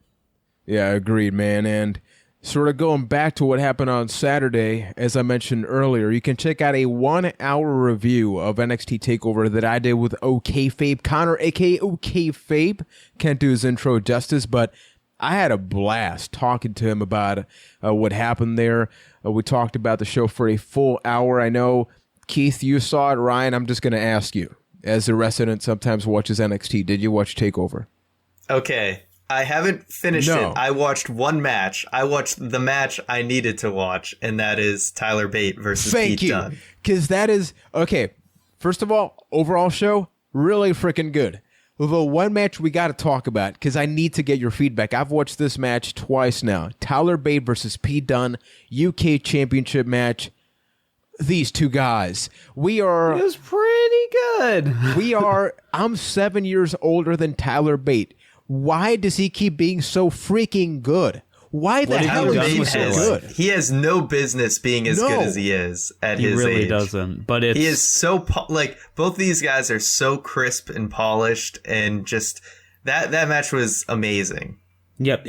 Yeah, agreed, man. And sort of going back to what happened on Saturday, as I mentioned earlier, you can check out a 1 hour review of NXT TakeOver that I did with OKFabe Connor, aka OKFabe. Can't do his intro justice, but I had a blast talking to him about what happened there. We talked about the show for a full hour. I know, Keith, you saw it. Ryan, I'm just going to ask you, as a resident sometimes watches NXT, did you watch TakeOver? Okay, I haven't finished it. I watched one match. I watched the match I needed to watch, and that is Tyler Bate versus Pete Dunne. Because that is, okay, first of all, overall show, really freaking good. The one match we got to talk about, because I need to get your feedback. I've watched this match twice now. Tyler Bate versus Pete Dunne, UK Championship match. These two guys, it was pretty good. I'm 7 years older than Tyler Bate. Why does he keep being so freaking good? Why the hell is he so good? He has no business being as good as he is at his age. He really doesn't. But he is so both these guys are so crisp and polished, and just that match was amazing. Yep.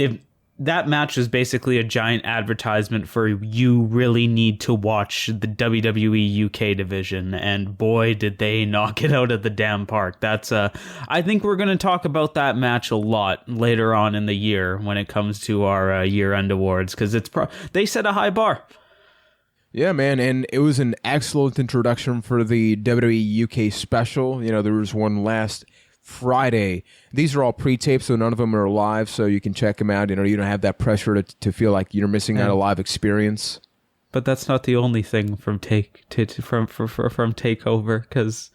That match is basically a giant advertisement for you really need to watch the WWE UK division, and boy, did they knock it out of the damn park. I think we're going to talk about that match a lot later on in the year when it comes to our year-end awards, because they set a high bar. Yeah, man, and it was an excellent introduction for the WWE UK special. You know, there was one last Friday. These are all pre-taped, so none of them are live, so you can check them out. You know, you don't have that pressure to feel like you're missing out a live experience. But that's not the only thing from TakeOver, because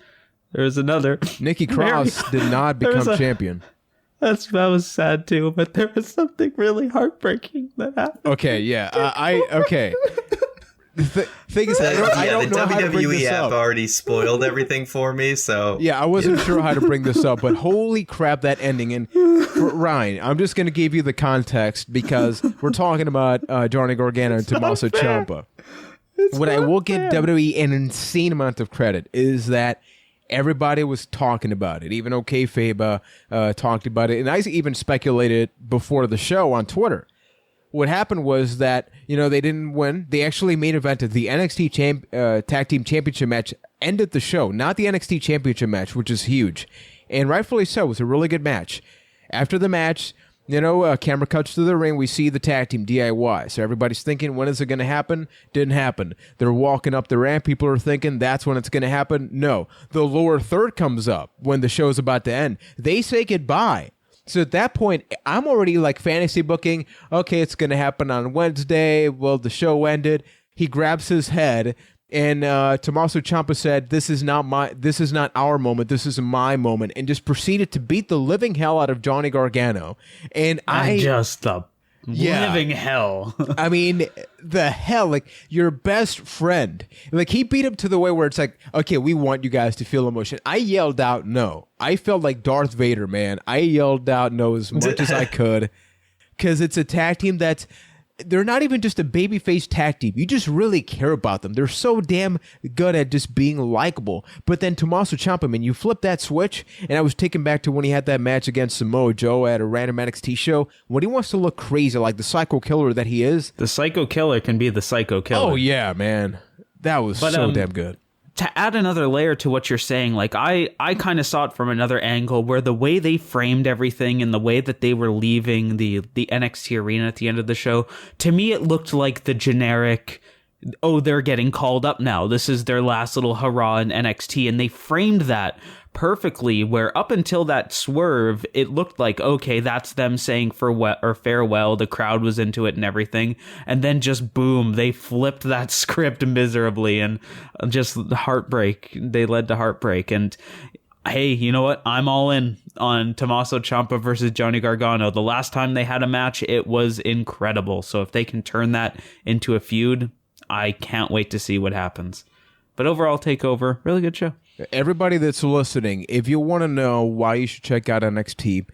there's another. Nikki Cross did not become champion. That was sad too, but there was something really heartbreaking that happened. Okay, yeah, okay. The thing is, I don't know how to bring this WWE up. app already spoiled everything for me, so... Yeah, I wasn't sure how to bring this up, but holy crap, that ending. And Ryan, I'm just going to give you the context, because we're talking about Johnny Gargano and Tommaso Ciampa. What I will give WWE an insane amount of credit is that everybody was talking about it. Even OKFabe talked about it, and I even speculated before the show on Twitter. What happened was that, you know, they didn't win. They actually main evented the NXT Tag Team Championship match, ended the show, not the NXT Championship match, which is huge. And rightfully so. It was a really good match. After the match, you know, camera cuts to the ring. We see the tag team DIY. So everybody's thinking, when is it going to happen? Didn't happen. They're walking up the ramp. People are thinking, that's when it's going to happen. No. The lower third comes up when the show's about to end. They say goodbye. So at that point, I'm already like fantasy booking. Okay, it's going to happen on Wednesday. Well, the show ended. He grabs his head, and Tommaso Ciampa said, "This is not our moment. This is my moment," and just proceeded to beat the living hell out of Johnny Gargano. And living hell. I mean, the hell, like your best friend. Like he beat him to the way where it's like, okay, we want you guys to feel emotion. I yelled out no. I felt like Darth Vader, man. I yelled out no as much as I could, because it's a tag team they're not even just a babyface tag team. You just really care about them. They're so damn good at just being likable. But then Tommaso Ciampa, man, you flip that switch, and I was taken back to when he had that match against Samoa Joe at a random NXT show. When he wants to look crazy, like the psycho killer that he is. The psycho killer can be the psycho killer. Oh, yeah, man. That was so damn good. To add another layer to what you're saying, like I kind of saw it from another angle where the way they framed everything and the way that they were leaving the NXT arena at the end of the show, to me it looked like the generic, oh, they're getting called up now. This is their last little hurrah in NXT. And they framed that perfectly where up until that swerve, it looked like, okay, that's them saying farewell. The crowd was into it and everything. And then just boom, they flipped that script miserably and just heartbreak. They led to heartbreak. And hey, you know what? I'm all in on Tommaso Ciampa versus Johnny Gargano. The last time they had a match, it was incredible. So if they can turn that into a feud, I can't wait to see what happens. But overall, TakeOver, really good show. Everybody that's listening, if you want to know why you should check out NXT,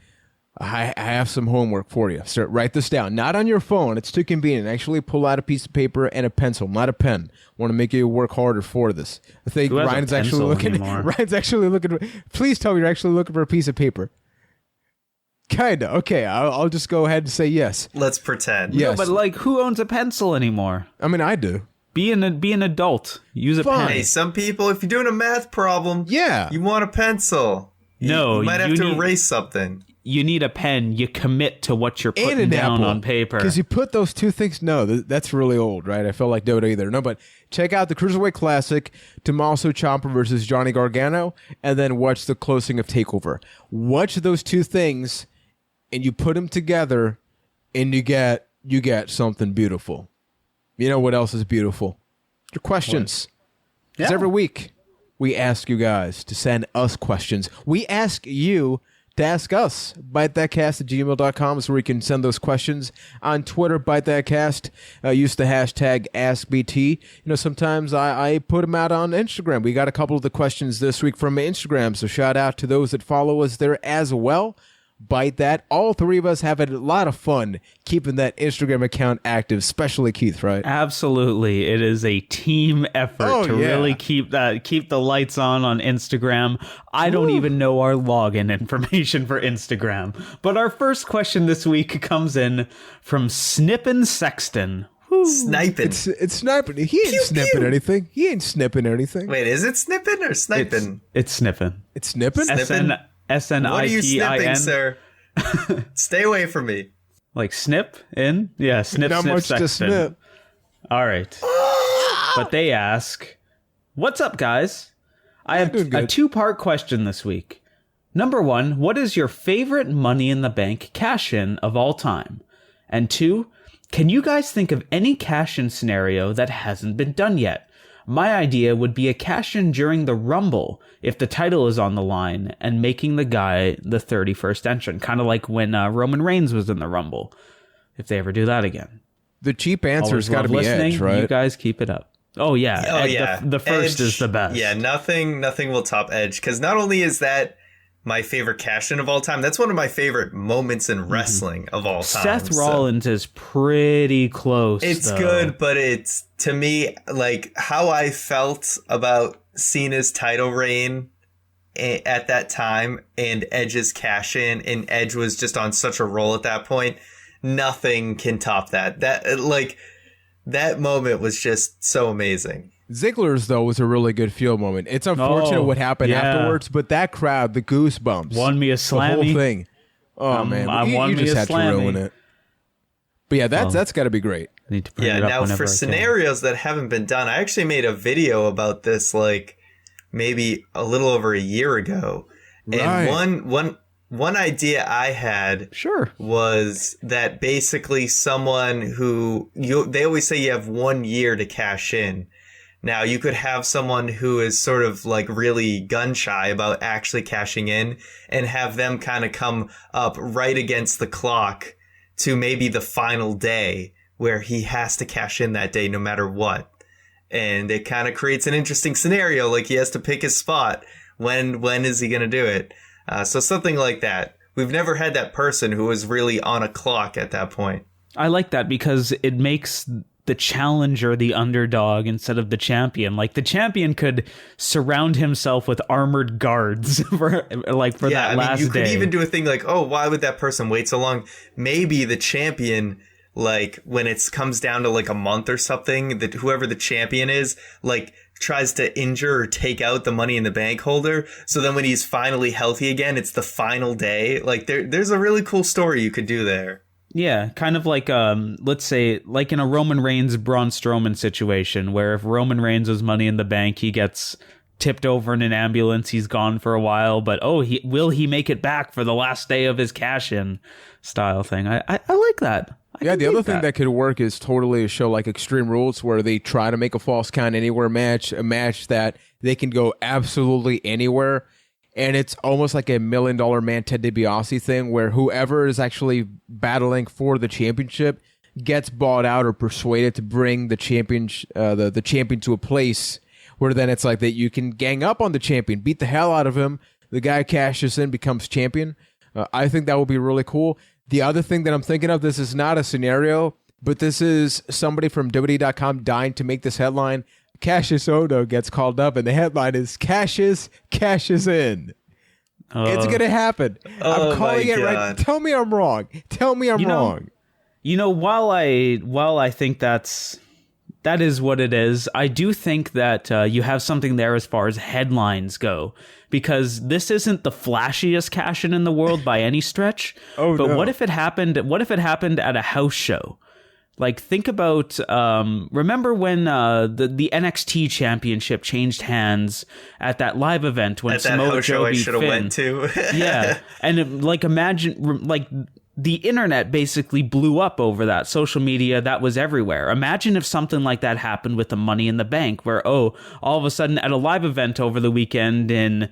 I have some homework for you. So write this down. Not on your phone. It's too convenient. Actually pull out a piece of paper and a pencil, not a pen. I want to make you work harder for this. I think Ryan's actually looking. Ryan's actually looking. Please tell me you're actually looking for a piece of paper. Kinda. Okay, I'll just go ahead and say yes. Let's pretend. Yes. No, but like, who owns a pencil anymore? I mean, I do. Be an adult. Use a pen. Hey, some people, if you're doing a math problem, you want a pencil. You might have to erase something. You need a pen. You commit to what you're putting down on paper. Because you put those two things. No, that's really old, right? I felt like WWE there. No, but check out the Cruiserweight Classic, Tommaso Ciampa versus Johnny Gargano, and then watch the closing of TakeOver. Watch those two things, and you put them together, and you get something beautiful. You know what else is beautiful? Your questions. Because every week we ask you guys to send us questions. We ask you to ask us. ByteThatCast@gmail.com is where you can send those questions. On Twitter, ByteThatCast. Use the hashtag AskBT. You know, sometimes I put them out on Instagram. We got a couple of the questions this week from Instagram, so shout out to those that follow us there as well. Byte that. All three of us have a lot of fun keeping that Instagram account active, especially Keith, right? Absolutely. It is a team effort to really keep the lights on Instagram. I don't even know our login information for Instagram. But our first question this week comes in from Snippin' Sexton. Sniping. It's sniping. He ain't snipping anything. He ain't snipping anything. Wait, is it snipping or sniping? It's snipping. It's snipping? SNIPPIN. What are you snipping, sir? Stay away from me. Like snip in? Yeah, snip, Not snip, much Sexton. to snip. All right. But they ask, what's up, guys? I have a two-part question this week. Number one, what is your favorite Money in the Bank cash-in of all time? And two, can you guys think of any cash-in scenario that hasn't been done yet? My idea would be a cash-in during the Rumble if the title is on the line and making the guy the 31st entrant, kind of like when Roman Reigns was in the Rumble, if they ever do that again. The cheap answer's got to be Edge, right? You guys keep it up. Oh, yeah. Oh, yeah. The first Edge, is the best. Yeah, nothing will top Edge, because not only is that my favorite cash-in of all time, that's one of my favorite moments in wrestling of all time. Seth Rollins is pretty close. It's good, but it's, to me, like how I felt about Cena's title reign at that time and Edge's cash-in, and Edge was just on such a roll at that point. Nothing can top that. That moment was just so amazing. Ziggler's, though, was a really good field moment. It's unfortunate what happened afterwards, but that crowd, the goosebumps. Won me a slammy. The whole thing. Oh, man. You just had to ruin it. But yeah, that's got to be great. Need to bring it up now for scenarios that haven't been done, I actually made a video about this like maybe a little over a year ago. Right. And one idea I had was that basically someone who they always say you have 1 year to cash in. Now, you could have someone who is sort of like really gun shy about actually cashing in and have them kind of come up right against the clock to maybe the final day where he has to cash in that day no matter what. And it kind of creates an interesting scenario. Like he has to pick his spot. When is he going to do it? So something like that. We've never had that person who was really on a clock at that point. I like that because it makes the challenger the underdog instead of the champion. Like the champion could surround himself with armored guards for that last day. You could even do a thing like, oh, why would that person wait so long? Maybe the champion like when it comes down to like a month or something, that whoever the champion is, like tries to injure or take out the Money in the Bank holder. So then when he's finally healthy again, it's the final day. Like there's a really cool story you could do there. Yeah, kind of like, let's say, like in a Roman Reigns, Braun Strowman situation, where if Roman Reigns was Money in the Bank, he gets tipped over in an ambulance, he's gone for a while, but will he make it back for the last day of his cash-in style thing? I like that. The other thing that could work is totally a show like Extreme Rules, where they try to make a false count anywhere match, a match that they can go absolutely anywhere. And it's almost like a $1 Million Man Ted DiBiase thing, where whoever is actually battling for the championship gets bought out or persuaded to bring the champion, the champion to a place where then it's like that you can gang up on the champion, beat the hell out of him. The guy cashes in, becomes champion. I think that would be really cool. The other thing that I'm thinking of, this is not a scenario, but this is somebody from WWE.com dying to make this headline. Cassius Ohno gets called up, and the headline is cashes in. It's going to happen. I'm calling it right. Tell me I'm wrong. Tell me I'm wrong. While I think that is what it is, I do think that you have something there as far as headlines go, because this isn't the flashiest cash-in in the world by any stretch. What if it happened at a house show? Like, think about, remember when the NXT Championship changed hands at that live event when Samoa Joe beat Finn? Went to. Yeah, and imagine, the internet basically blew up over that. Social media, that was everywhere. Imagine if something like that happened with the Money in the Bank, where, all of a sudden at a live event over the weekend in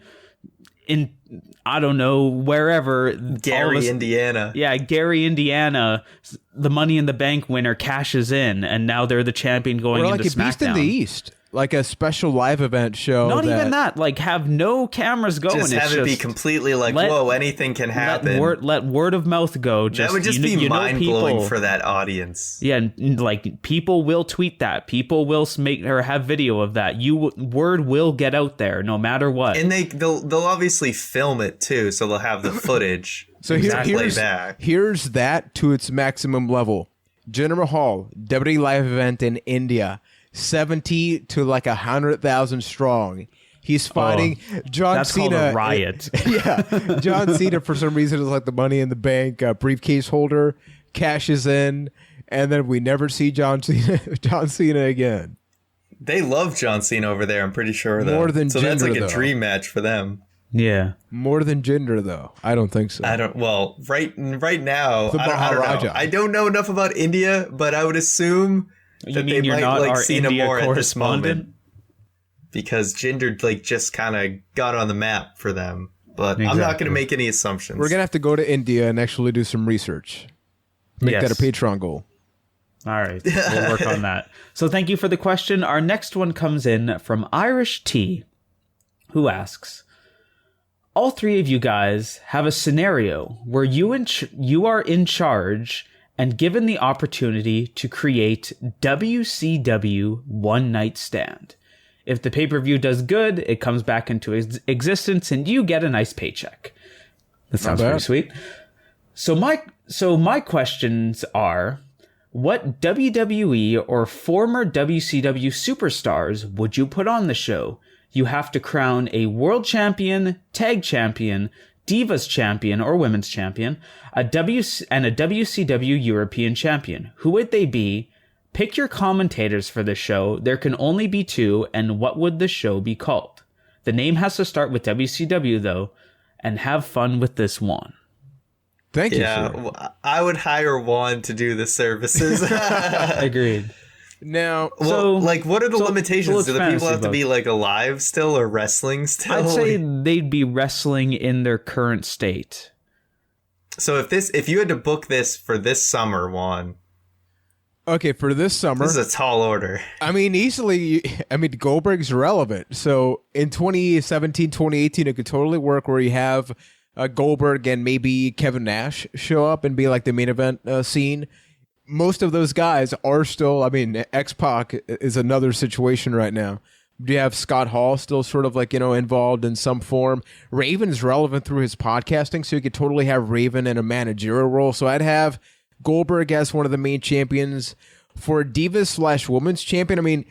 I don't know, wherever. Gary, Indiana. Yeah, Gary, Indiana. The Money in the Bank winner cashes in, and now they're the champion going into SmackDown. Beast in the East. Like a special live event show. Not even that. Like, have no cameras going. Just have it be completely like, whoa, anything can happen. Let word of mouth go. That would just be mind-blowing for that audience. Yeah, like, people will tweet that. People will make or have video of that. Word will get out there no matter what. And they'll obviously film it, too, so they'll have the footage. So here's that to its maximum level. Jinder Mahal, WWE live event in India. 70 to like 100,000 strong. He's fighting John Cena. That's called a riot. Yeah, John Cena for some reason is like the Money in the Bank briefcase holder, cashes in, and then we never see John Cena again. They love John Cena over there, I'm pretty sure. Though. More than so Jinder, that's like a though. dream match for them. Yeah, more than Jinder though. I don't think so. Well, right now, the MAHARAJA. I don't know enough about India, but I would assume. You mean you're not our India correspondent? Because Jinder just kind of got on the map for them. But exactly. I'm not going to make any assumptions. We're going to have to go to India and actually do some research. Make that a Patron goal. All right. We'll work on that. So thank you for the question. Our next one comes in from Irish T, who asks, all three of you guys have a scenario where you are in charge and given the opportunity to create WCW One Night Stand. If the pay-per-view does good, it comes back into existence and you get a nice paycheck. That sounds pretty sweet. So my questions are, what WWE or former WCW superstars would you put on the show? You have to crown a world champion, tag champion, Divas champion or women's champion, and a WCW European champion. Who would they be? Pick your commentators for the show. There can only be two, and what would the show be called? The name has to start with WCW, though, and have fun with this one. Thank you, sir. I would hire Juan to do the services. Agreed. Now, what are the limitations? Do the people have to be alive still or wrestling still? I'd say they'd be wrestling in their current state. So if you had to book this for this summer, Juan. Okay, for this summer. This is a tall order. I mean, easily, Goldberg's relevant. So in 2017, 2018, it could totally work where you have Goldberg and maybe Kevin Nash show up and be like the main event scene. Most of those guys are still, X-Pac is another situation right now. Do you have Scott Hall still sort of involved in some form? Raven's relevant through his podcasting, so you could totally have Raven in a managerial role. So I'd have Goldberg as one of the main champions. For Divas/Women's Champion, I mean,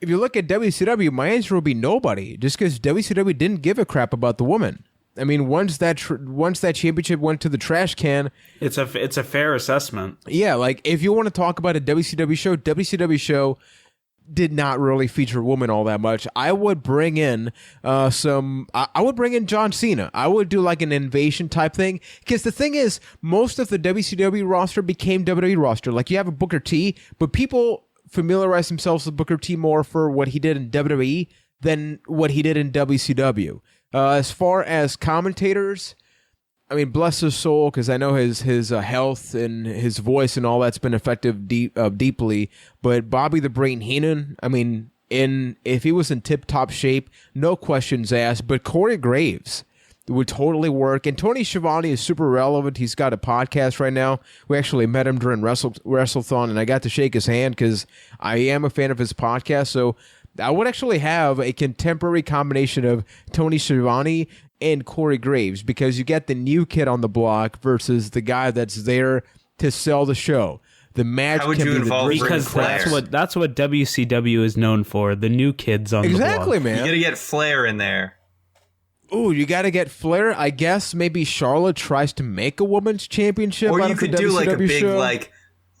if you look at WCW, my answer would be nobody, just because WCW didn't give a crap about the woman. I mean, once that championship went to the trash can, it's a fair assessment. Yeah, like if you want to talk about a WCW show did not really feature women all that much. I would bring in I would bring in John Cena. I would do like an invasion type thing, because the thing is, most of the WCW roster became WWE roster. Like you have a Booker T, but people familiarize themselves with Booker T more for what he did in WWE than what he did in WCW. As far as commentators, I mean, bless his soul, because I know his health and his voice and all that's been affected deeply. But Bobby the Brain Heenan, I mean, if he was in tip-top shape, no questions asked. But Corey Graves would totally work. And Tony Schiavone is super relevant. He's got a podcast right now. We actually met him during WrestleThon, and I got to shake his hand because I am a fan of his podcast. So I would actually have a contemporary combination of Tony Schiavone and Corey Graves, because you get the new kid on the block versus the guy that's there to sell the show. The match can be because that's what WCW is known for, the new kids on the block. Exactly, man. You gotta get Flair in there. Ooh, you gotta get Flair. I guess maybe Charlotte tries to make a women's championship. Or out you of could the do like a WCW big show. like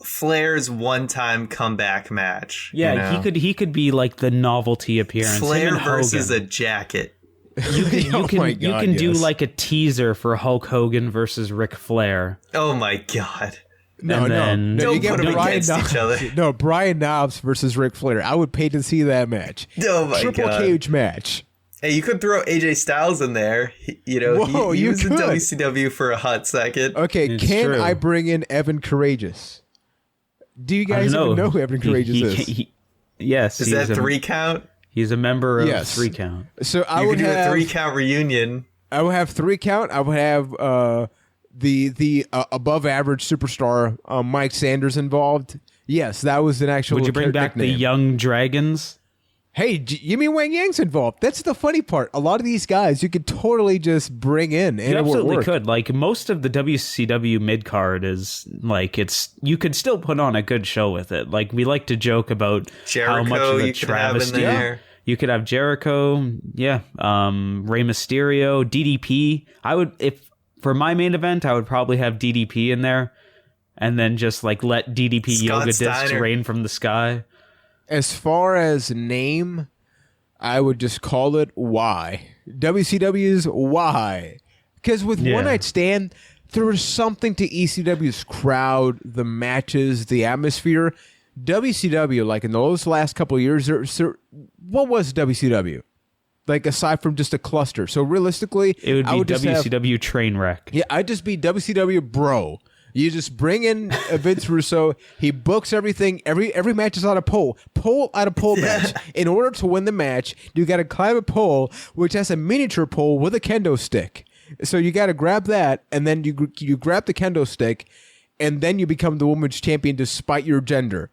Flair's one-time comeback match. Yeah, you know? he could be like the novelty appearance. Flair versus a jacket. You can do like a teaser for Hulk Hogan versus Ric Flair. Oh my God. No, don't you get put them Brian against each other. No, Brian Knobbs versus Ric Flair. I would pay to see that match. Oh my Triple God. cage match. Hey, you could throw AJ Styles in there. He was in WCW for a hot second. Okay, It's can true. I bring in Evan Courageous? Do you guys even know who Evan Courageous is? Yes. Is that 3 count? He's a member of Yes. 3 count. So I You would could do have a 3 count reunion. I would have 3 count. I would have the above average superstar Mike Sanders involved. Yes, that was an actual. Would you bring back nickname. the Young Dragons? Hey, Jimmy Wang Yang's involved. That's the funny part. A lot of these guys you could totally just bring in, and You it would absolutely work. could. Like most of the WCW mid card is like you could still put on a good show with it. Like we like to joke about Jericho, how much of a you could have in travesty. there. You could have Jericho, Rey Mysterio, DDP. For my main event, I would probably have DDP in there, and then just like let DDP Scott yoga discs Steiner. rain from the sky. As far as name, I would just call it Y. WCW's Y. Because with One Night Stand, there was something to ECW's crowd, the matches, the atmosphere. WCW, like in those last couple of years, what was WCW? Like aside from just a cluster. So realistically, It would I be would just have, WCW Trainwreck. yeah, I'd just be WCW bro. You just bring in Vince Russo. He books everything. Every match is on a pole. Pole out of pole match. In order to win the match, you got to climb a pole, which has a miniature pole with a kendo stick. So you got to grab that, and then you grab the kendo stick, and then you become the women's champion despite your gender.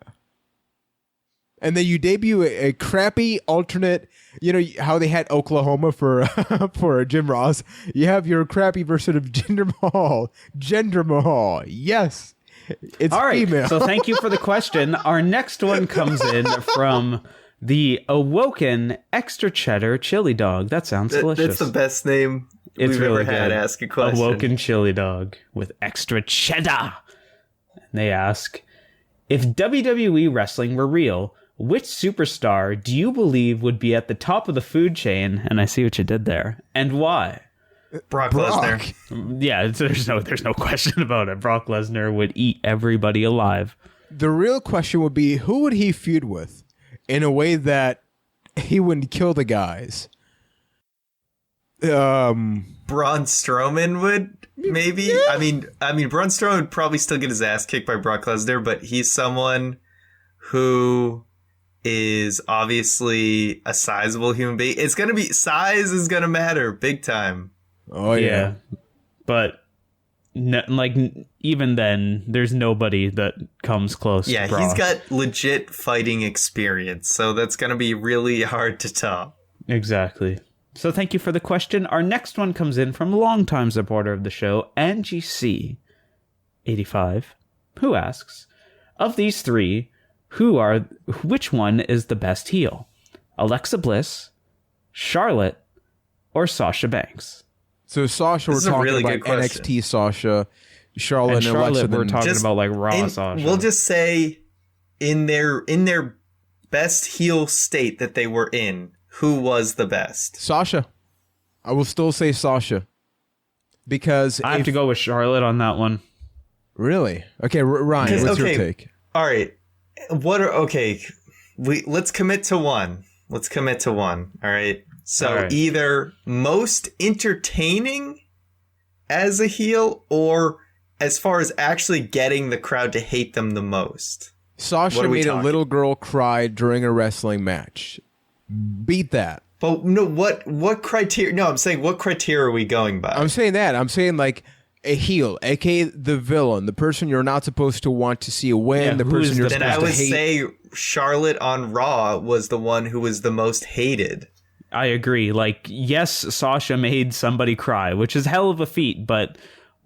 And then you debut a crappy alternate, you know how they had Oklahoma for for Jim Ross. You have your crappy version of Jinder Mahal. Jinder Mahal. Yes. It's All right. female. So thank you for the question. Our next one comes in from the Awoken Extra Cheddar Chili Dog. That sounds delicious. That's the best name It's we've really ever had. good. Ask a question. Awoken Chili Dog with extra cheddar. And they ask, if WWE wrestling were real, which superstar do you believe would be at the top of the food chain? And I see what you did there. And why? Brock Lesnar. Yeah, there's no question about it. Brock Lesnar would eat everybody alive. The real question would be, who would he feud with in a way that he wouldn't kill the guys? Braun Strowman would maybe. Yeah. I mean, Braun Strowman would probably still get his ass kicked by Brock Lesnar, but he's someone who is obviously a sizable human being. It's gonna be size is gonna matter big time. Oh yeah. But even then, there's nobody that comes close. Yeah, to Brock. he's got legit fighting experience, so that's gonna be really hard to top. Exactly. So thank you for the question. Our next one comes in from a longtime supporter of the show, Angie C. 85. who asks, of these three, which one is the best heel? Alexa Bliss, Charlotte, or Sasha Banks? So Sasha, we're talking really about NXT Sasha, Charlotte, and Alexa. We're talking about like Raw Sasha. We'll just say in their best heel state that they were in, who was the best? Sasha. I will still say Sasha. Because I have to go with Charlotte on that one. Really? Okay, Ryan, what's your take? All right. Let's commit to one. All right. So either most entertaining as a heel or as far as actually getting the crowd to hate them the most. Sasha made a little girl cry during a wrestling match. Beat that. But no, what criteria? No, I'm saying what criteria are we going by? I'm saying that. I'm saying like a heel, aka the villain, the person you're not supposed to want to see win, the person you're supposed to hate. Then I would say Charlotte on Raw was the one who was the most hated. I agree. Like, yes, Sasha made somebody cry, which is hell of a feat, but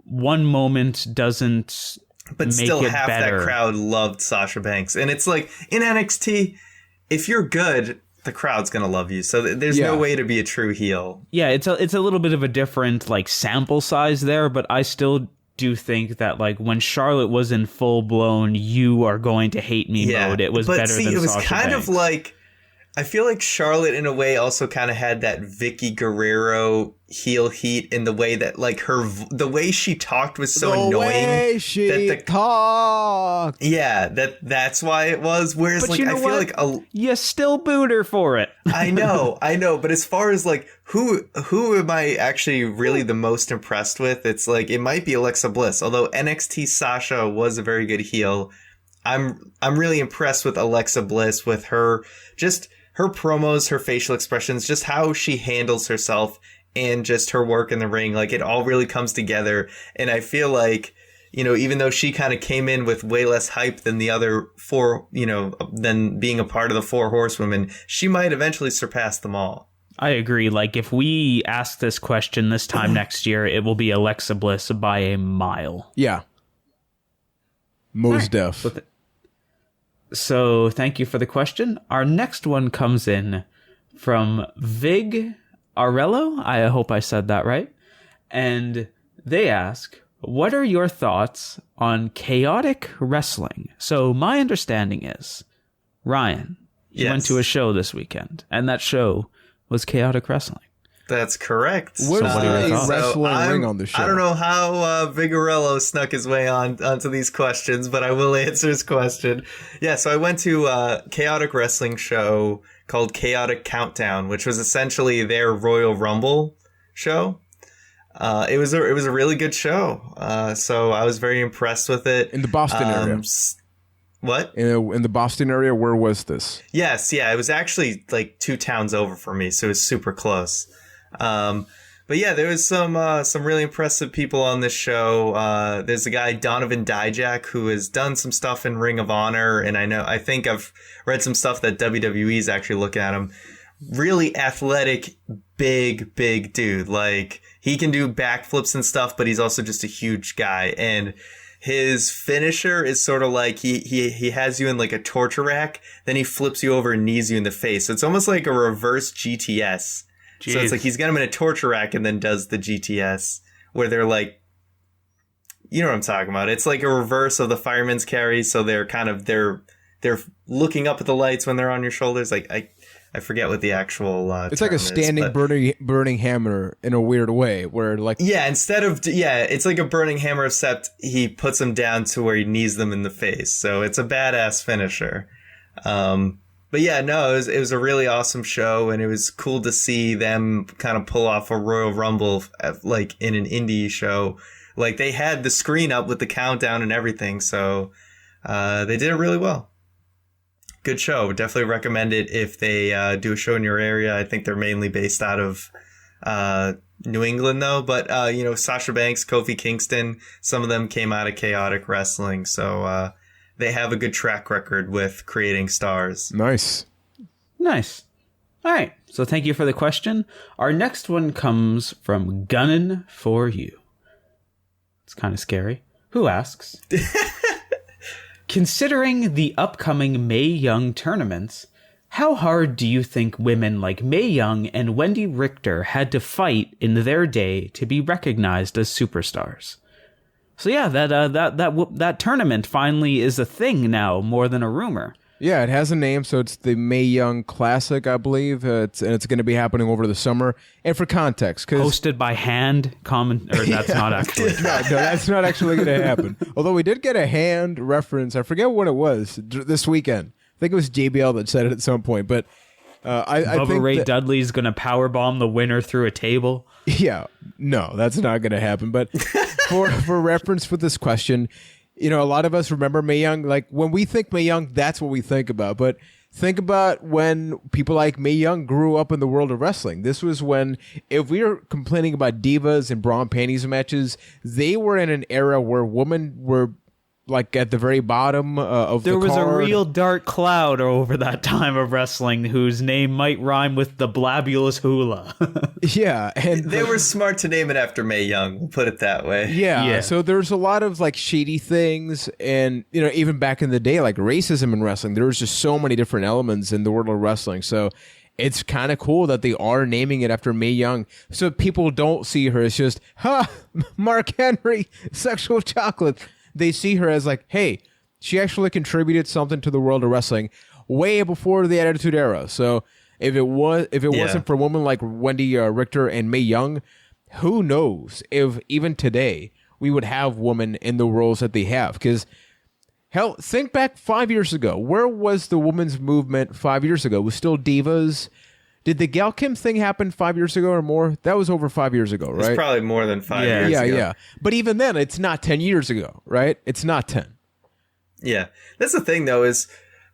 one moment doesn't but make still it half better. That crowd loved Sasha Banks. And it's like, in NXT, if you're good, the crowd's going to love you. So there's no way to be a true heel. Yeah, it's a little bit of a different like sample size there, but I still do think that like when Charlotte was in full blown "you are going to hate me" mode, it was better than Sasha Banks. It was kind of like, I feel like Charlotte in a way also kind of had that Vicky Guerrero heel heat in the way that like the way she talked was so annoying. Way she talked. Yeah, that's why it was. Whereas but like you know I feel like you still booed her for it. I know. But as far as like who am I actually really the most impressed with? It's like it might be Alexa Bliss. Although NXT Sasha was a very good heel, I'm really impressed with Alexa Bliss with her promos, her facial expressions, just how she handles herself and just her work in the ring. Like it all really comes together. And I feel like, you know, even though she kind of came in with way less hype than the other four, you know, than being a part of the Four Horsewomen, she might eventually surpass them all. I agree. Like if we ask this question this time next year, it will be Alexa Bliss by a mile. Yeah. Most def. So thank you for the question. Our next one comes in from Vig Arello. I hope I said that right. And they ask, what are your thoughts on chaotic wrestling? So my understanding is, Ryan, you went to a show this weekend, and that show was chaotic wrestling. That's correct. What is the wrestling ring on the show? I don't know how Vigorello snuck his way onto these questions, but I will answer his question. Yeah, so I went to a chaotic wrestling show called Chaotic Countdown, which was essentially their Royal Rumble show. It was a really good show. So I was very impressed with it. In the Boston area. What? In the Boston area, where was this? Yes, yeah, it was actually like 2 towns over for me, so it was super close. But yeah, there was some really impressive people on this show. There's a guy, Donovan Dijak, who has done some stuff in Ring of Honor. And I think I've read some stuff that WWE is actually looking at him. Really athletic, big dude. Like he can do backflips and stuff, but he's also just a huge guy. And his finisher is sort of like he has you in like a torture rack. Then he flips you over and knees you in the face. So it's almost like a reverse GTS. Jeez. So it's like he's got him in a torture rack and then does the GTS where they're like, you know what I'm talking about. It's like a reverse of the fireman's carry. So they're kind of, they're looking up at the lights when they're on your shoulders. Like I forget what the actual it's like a standing burning hammer in a weird way where like. Yeah. It's like a burning hammer, except he puts them down to where he knees them in the face. So it's a badass finisher. But yeah, no, it was a really awesome show, and it was cool to see them kind of pull off a Royal Rumble like in an indie show. Like they had the screen up with the countdown and everything, so they did it really well. Good show. Definitely recommend it if they do a show in your area. I think they're mainly based out of New England though, but you know, Sasha Banks, Kofi Kingston, some of them came out of Chaotic Wrestling, so they have a good track record with creating stars. Nice. All right. So thank you for the question. Our next one comes from Gunnin for You. It's kind of scary. Who asks, Considering the upcoming Mae Young tournaments, how hard do you think women like Mae Young and Wendy Richter had to fight in their day to be recognized as superstars? So yeah, that tournament finally is a thing now, more than a rumor. Yeah, it has a name, so it's the Mae Young Classic, I believe. It's going to be happening over the summer. And for context, hosted by that's not actually. No, that's not actually going to happen. Although we did get a hand reference. I forget what it was this weekend. I think it was JBL that said it at some point. But I think Ray Dudley's going to powerbomb the winner through a table. Yeah, no, that's not going to happen. But for reference for this question, a lot of us remember Mae Young. Like, when we think Mae Young, that's what we think about. But think about when people like Mae Young grew up in the world of wrestling. This was when, if we were complaining about divas and bra and panties matches, they were in an era where women were like at the very bottom of the card. There was a real dark cloud over that time of wrestling whose name might rhyme with the Blabulous Hula. Yeah. And they were smart to name it after Mae Young, we'll put it that way. Yeah. So there's a lot of like shady things. And, even back in the day, like racism in wrestling, there was just so many different elements in the world of wrestling. So it's kind of cool that they are naming it after Mae Young, so people don't see her as just, Mark Henry, sexual chocolate. They see her as like, hey, she actually contributed something to the world of wrestling way before the Attitude Era. So if it wasn't for women like Wendy Richter and Mae Young, who knows if even today we would have women in the roles that they have? Because hell, think back 5 years ago. Where was the women's movement 5 years ago? It was still divas. Did the Gal Kim thing happen 5 years ago or more? That was over 5 years ago, right? It's probably more than 5 years ago. Yeah. But even then, it's not 10 years ago, right? It's not 10. Yeah. That's the thing, though, is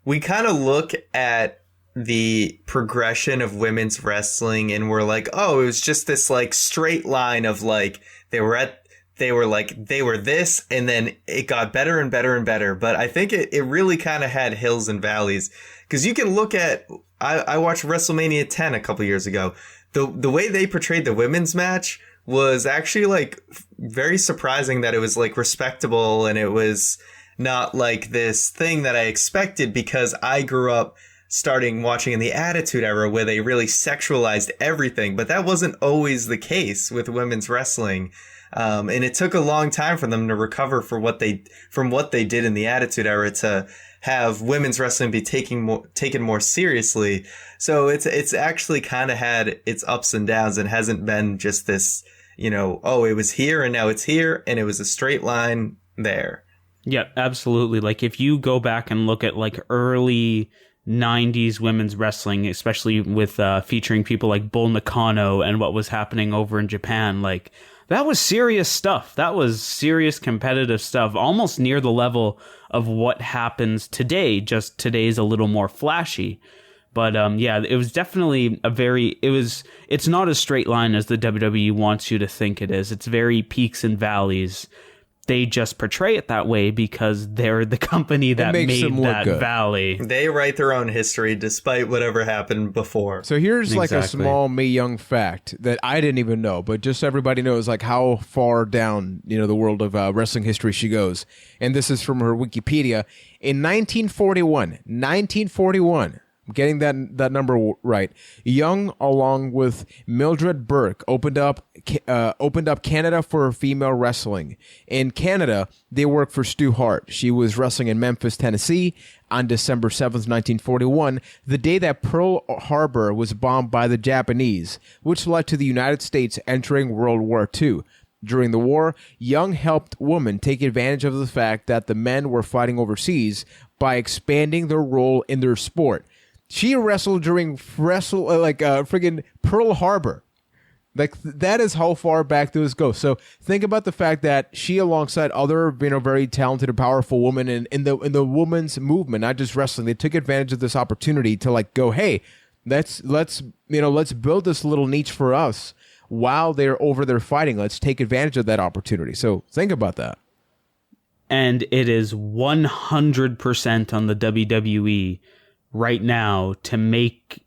we kind of look at the progression of women's wrestling and we're like, oh, it was just this like straight line of like they were this, and then it got better and better and better. But I think it really kind of had hills and valleys, because you can look at, I watched WrestleMania 10 a couple years ago. The way they portrayed the women's match was actually like very surprising, that it was like respectable and it was not like this thing that I expected, because I grew up starting watching in the Attitude Era where they really sexualized everything. But that wasn't always the case with women's wrestling. And it took a long time for them to recover from what they did in the Attitude Era to have women's wrestling be taken more seriously. So it's actually kind of had its ups and downs, and hasn't been just this, it was here and now it's here, and it was a straight line there. Yeah, absolutely. Like, if you go back and look at like early 90s women's wrestling, especially with featuring people like Bull Nakano and what was happening over in Japan, like, that was serious stuff. That was serious competitive stuff, almost near the level of what happens today. Just today's a little more flashy. But it was definitely it's not a straight line as the WWE wants you to think it is. It's very peaks and valleys. They just portray it that way because they're the company that made that valley. They write their own history despite whatever happened before. So here's like a small Mae Young fact that I didn't even know, but just so everybody knows like how far down, the world of wrestling history she goes. And this is from her Wikipedia. In 1941, I'm getting that number right, Young, along with Mildred Burke, opened up Canada for female wrestling. In Canada, they worked for Stu Hart. She was wrestling in Memphis, Tennessee on December 7th, 1941, the day that Pearl Harbor was bombed by the Japanese, which led to the United States entering World War II. During the war, Young helped women take advantage of the fact that the men were fighting overseas by expanding their role in their sport. She wrestled during friggin' Pearl Harbor. Like, that is how far back those go. So think about the fact that she, alongside other, very talented and powerful women in the women's movement, not just wrestling, they took advantage of this opportunity to like go, hey, let's build this little niche for us while they're over there fighting. Let's take advantage of that opportunity. So think about that. And it is 100% on the WWE right now to make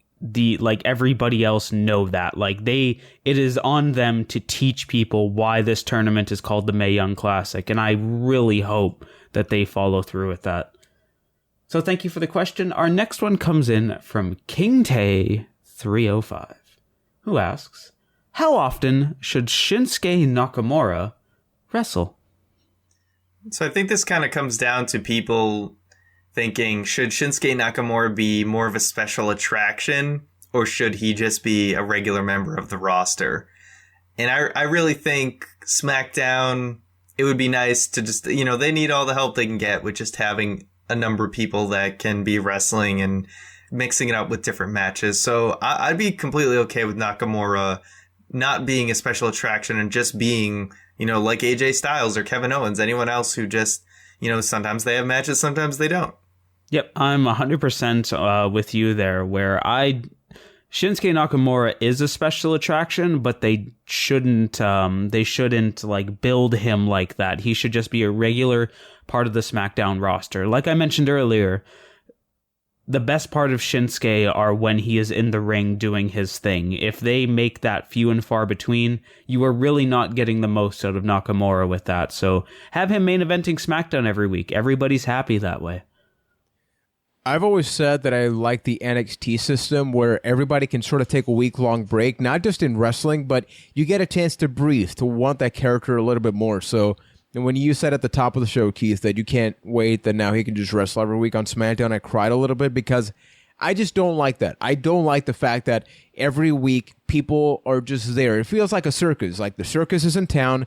everybody else know that it is on them to teach people why this tournament is called the Mae Young Classic, and I really hope that they follow through with that. So thank you for the question. Our next one comes in from King Tay 305, who asks, how often should Shinsuke Nakamura wrestle? So I think this kind of comes down to people thinking, should Shinsuke Nakamura be more of a special attraction, or should he just be a regular member of the roster? And I really think SmackDown, it would be nice to just, they need all the help they can get with just having a number of people that can be wrestling and mixing it up with different matches. So I'd be completely okay with Nakamura not being a special attraction and just being, like AJ Styles or Kevin Owens, anyone else who just, sometimes they have matches, sometimes they don't. Yep, I'm 100% with you there, where Shinsuke Nakamura is a special attraction, but they shouldn't like build him like that. He should just be a regular part of the SmackDown roster. Like I mentioned earlier, the best part of Shinsuke are when he is in the ring doing his thing. If they make that few and far between, you are really not getting the most out of Nakamura with that. So have him main eventing SmackDown every week. Everybody's happy that way. I've always said that I like the NXT system where everybody can sort of take a week-long break, not just in wrestling, but you get a chance to breathe, to want that character a little bit more. So when you said at the top of the show, Keith, that you can't wait, that now he can just wrestle every week on SmackDown, I cried a little bit because I just don't like that. I don't like the fact that every week people are just there. It feels like a circus, like the circus is in town,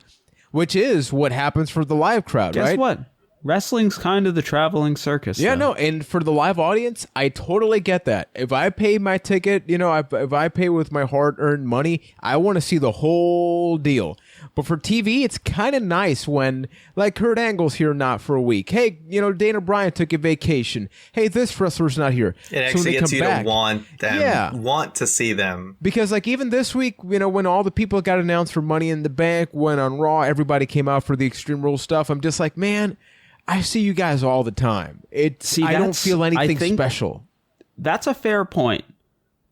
which is what happens for the live crowd, right? Guess what? Wrestling's kind of the traveling circus. Yeah, though. no, and for the live audience, I totally get that. If I pay my ticket, if I pay with my hard-earned money, I want to see the whole deal. But for TV, it's kind of nice when, like, Kurt Angle's here not for a week. Hey, Dana Bryan took a vacation. Hey, this wrestler's not here. It actually gets you to want them, want to see them. Because, like, even this week, when all the people got announced for Money in the Bank, when on Raw, everybody came out for the Extreme Rules stuff, I'm just like, man, I see you guys all the time. I don't feel anything special. That's a fair point,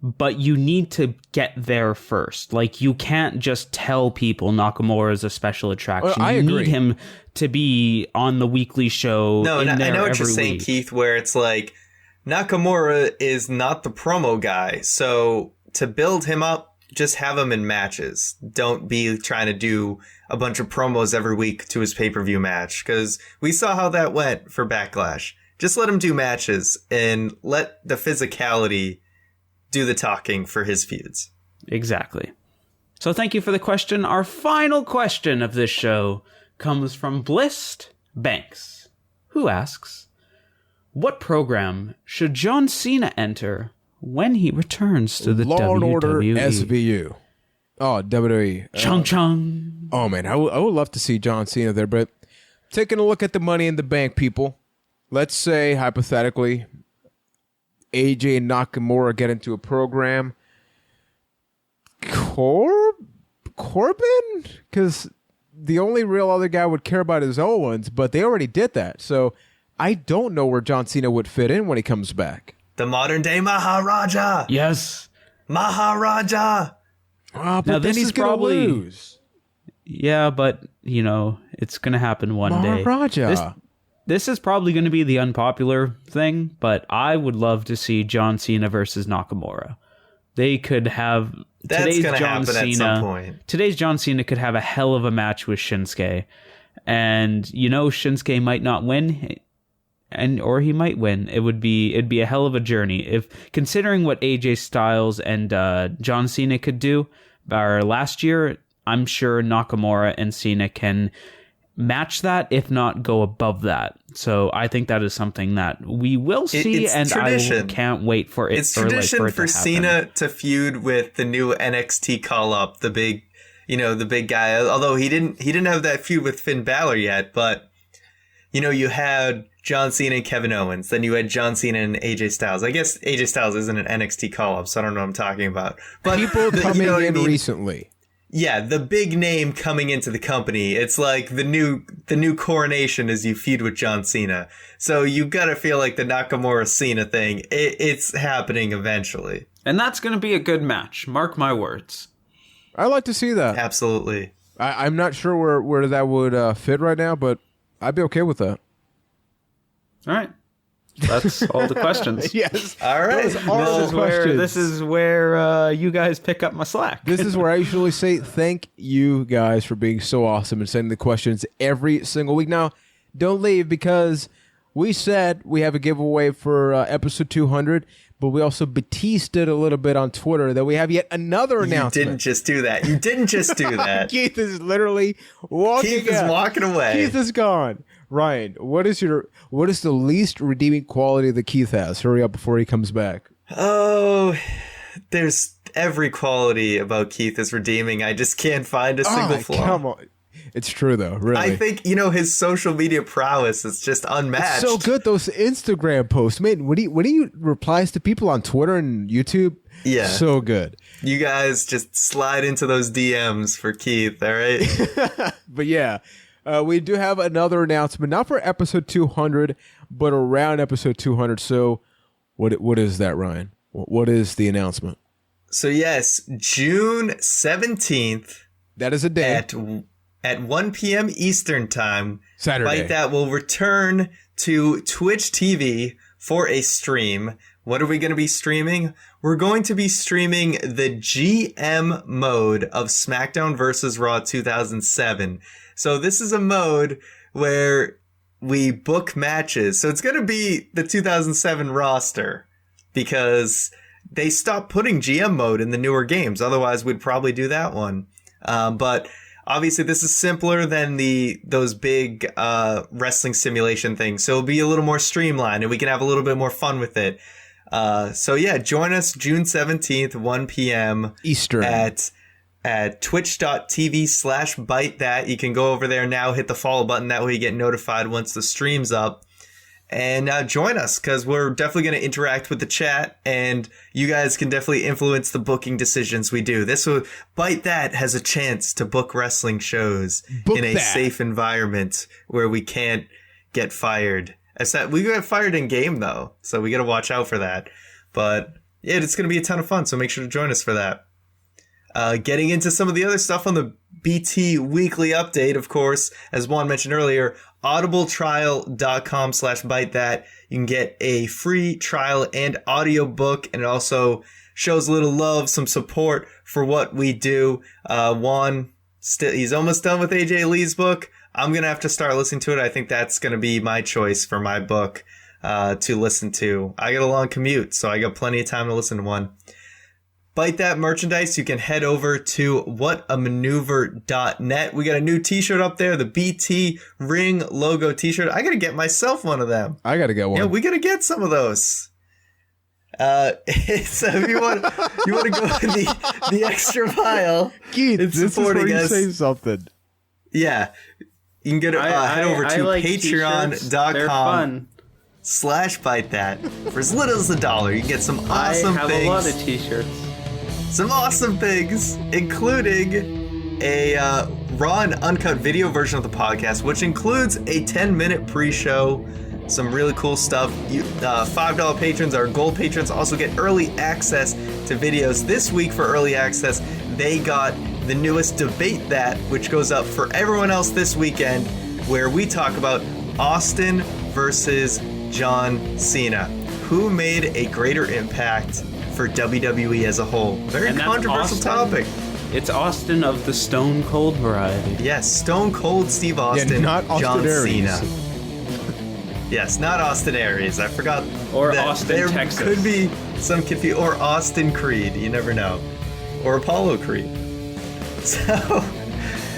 but you need to get there first. Like, you can't just tell people Nakamura is a special attraction. I you agree. need him to be on the weekly show. No, I know what you're saying, Keith, where it's like, Nakamura is not the promo guy. So to build him up, just have him in matches. Don't be trying to do a bunch of promos every week to his pay-per-view match, because we saw how that went for Backlash. Just let him do matches and let the physicality do the talking for his feuds. Exactly. So thank you for the question. Our final question of this show comes from Blissed Banks, who asks, what program should John Cena enter when he returns to the Law and Order WWE? SVU. Oh, WWE. Chung Chung. Oh, man, I would love to see John Cena there, but taking a look at the Money in the Bank, people, let's say, hypothetically, AJ and Nakamura get into a program. Corbin? Because the only real other guy would care about is Owens, but they already did that. So I don't know where John Cena would fit in when he comes back. The modern day Maharaja. Yes. Maharaja. But now, then he's going to lose. Yeah, but, it's going to happen one day. Maharaja. This is probably going to be the unpopular thing, but I would love to see John Cena versus Nakamura. They could have... That's going to happen at some point. Today's John Cena could have a hell of a match with Shinsuke. And, Shinsuke might not win... or he might win. It'd be a hell of a journey. If considering what AJ Styles and John Cena could do last year, I'm sure Nakamura and Cena can match that, if not go above that. So I think that is something that we will see, and I can't wait for it. It's tradition for Cena to feud with the new NXT call-up, the big guy. Although he didn't have that feud with Finn Balor yet, but you had John Cena and Kevin Owens. Then you had John Cena and AJ Styles. I guess AJ Styles isn't an NXT call-up, so I don't know what I'm talking about. But people coming in recently. Yeah, the big name coming into the company. It's like the new coronation as you feud with John Cena. So you gotta feel like the Nakamura Cena thing. It's happening eventually. And that's gonna be a good match. Mark my words. I like to see that. Absolutely. I'm not sure where that would fit right now, but I'd be okay with that. All right. That's all the questions. Yes. All right. This is where you guys pick up my slack. This is where I usually say thank you guys for being so awesome and sending the questions every single week. Now, don't leave, because we said we have a giveaway for episode 200, but we also Batista a little bit on Twitter that we have yet another announcement. You didn't just do that. You didn't just do that. Keith is literally walking Keith is walking away. Keith is gone. Ryan, what is the least redeeming quality that Keith has? Hurry up before he comes back. Oh, there's every quality about Keith is redeeming. I just can't find a single flaw. Come on. It's true, though, really. I think, his social media prowess is just unmatched. It's so good, those Instagram posts. Man, when he replies to people on Twitter and YouTube, yeah, so good. You guys just slide into those DMs for Keith, all right? But yeah, we do have another announcement, not for episode 200, but around episode 200. So what is that, Ryan? What is the announcement? So yes, June 17th. That is a day. At 1 p.m. Eastern Time, Saturday. Byte That will return to Twitch TV for a stream. What are we going to be streaming? We're going to be streaming the GM mode of SmackDown vs. Raw 2007. So this is a mode where we book matches. So it's going to be the 2007 roster, because they stopped putting GM mode in the newer games. Otherwise, we'd probably do that one. But obviously, this is simpler than those big wrestling simulation things, so it'll be a little more streamlined, and we can have a little bit more fun with it. So yeah, join us June 17th, 1 p.m. Eastern at twitch.tv/Byte That. You can go over there now, hit the follow button. That way you get notified once the stream's up. And join us, because we're definitely going to interact with the chat, and you guys can definitely influence the booking decisions we do. Byte That has a chance to book wrestling shows in a safe environment where we can't get fired. We got fired in game, though, so we got to watch out for that. But yeah, it's going to be a ton of fun, so make sure to join us for that. Getting into some of the other stuff on the BT weekly update, of course, as Juan mentioned earlier, audibletrial.com/Byte That. You can get a free trial and audiobook, and it also shows a little love, some support for what we do. Juan, he's almost done with AJ Lee's book. I'm going to have to start listening to it. I think that's going to be my choice for my book to listen to. I got a long commute, so I got plenty of time to listen to one. Byte That merchandise, you can head over to whatamaneuver.net. We got a new t-shirt up there, the BT Ring logo t-shirt. I got to get myself one of them. I got to get one. Yeah, we got to get some of those. So if you want to go the extra mile, Keith, this is where you say something. Yeah. You can get head over to patreon.com/Byte That. For as little as $1, you can get some awesome things. I have a lot of t-shirts. Some awesome things, including a raw and uncut video version of the podcast, which includes a 10-minute pre-show, some really cool stuff. $5 patrons, our gold patrons, also get early access to videos. This week for early access, they got the newest Debate That, which goes up for everyone else this weekend, where we talk about Austin versus John Cena. Who made a greater impact for WWE as a whole? Very controversial topic. It's Austin of the Stone Cold variety. Yes, Stone Cold Steve Austin, not Austin John Aries. Cena. Yes, not Austin Aries. I forgot. Or that Austin, there Texas. Could be some confusion. Or Austin Creed. You never know. Or Apollo Creed. So,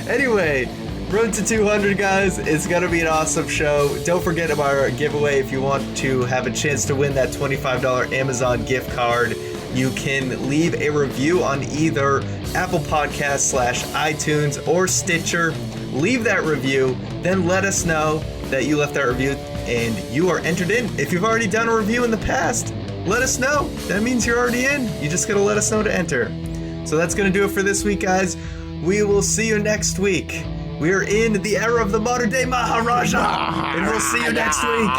anyway, road to 200, guys. It's going to be an awesome show. Don't forget about our giveaway. If you want to have a chance to win that $25 Amazon gift card, you can leave a review on either Apple Podcasts /iTunes or Stitcher. Leave that review, then let us know that you left that review and you are entered in. If you've already done a review in the past, let us know. That means you're already in. You just got to let us know to enter. So that's going to do it for this week, guys. We will see you next week. We are in the era of the modern day Maharaja, and we'll see you next week.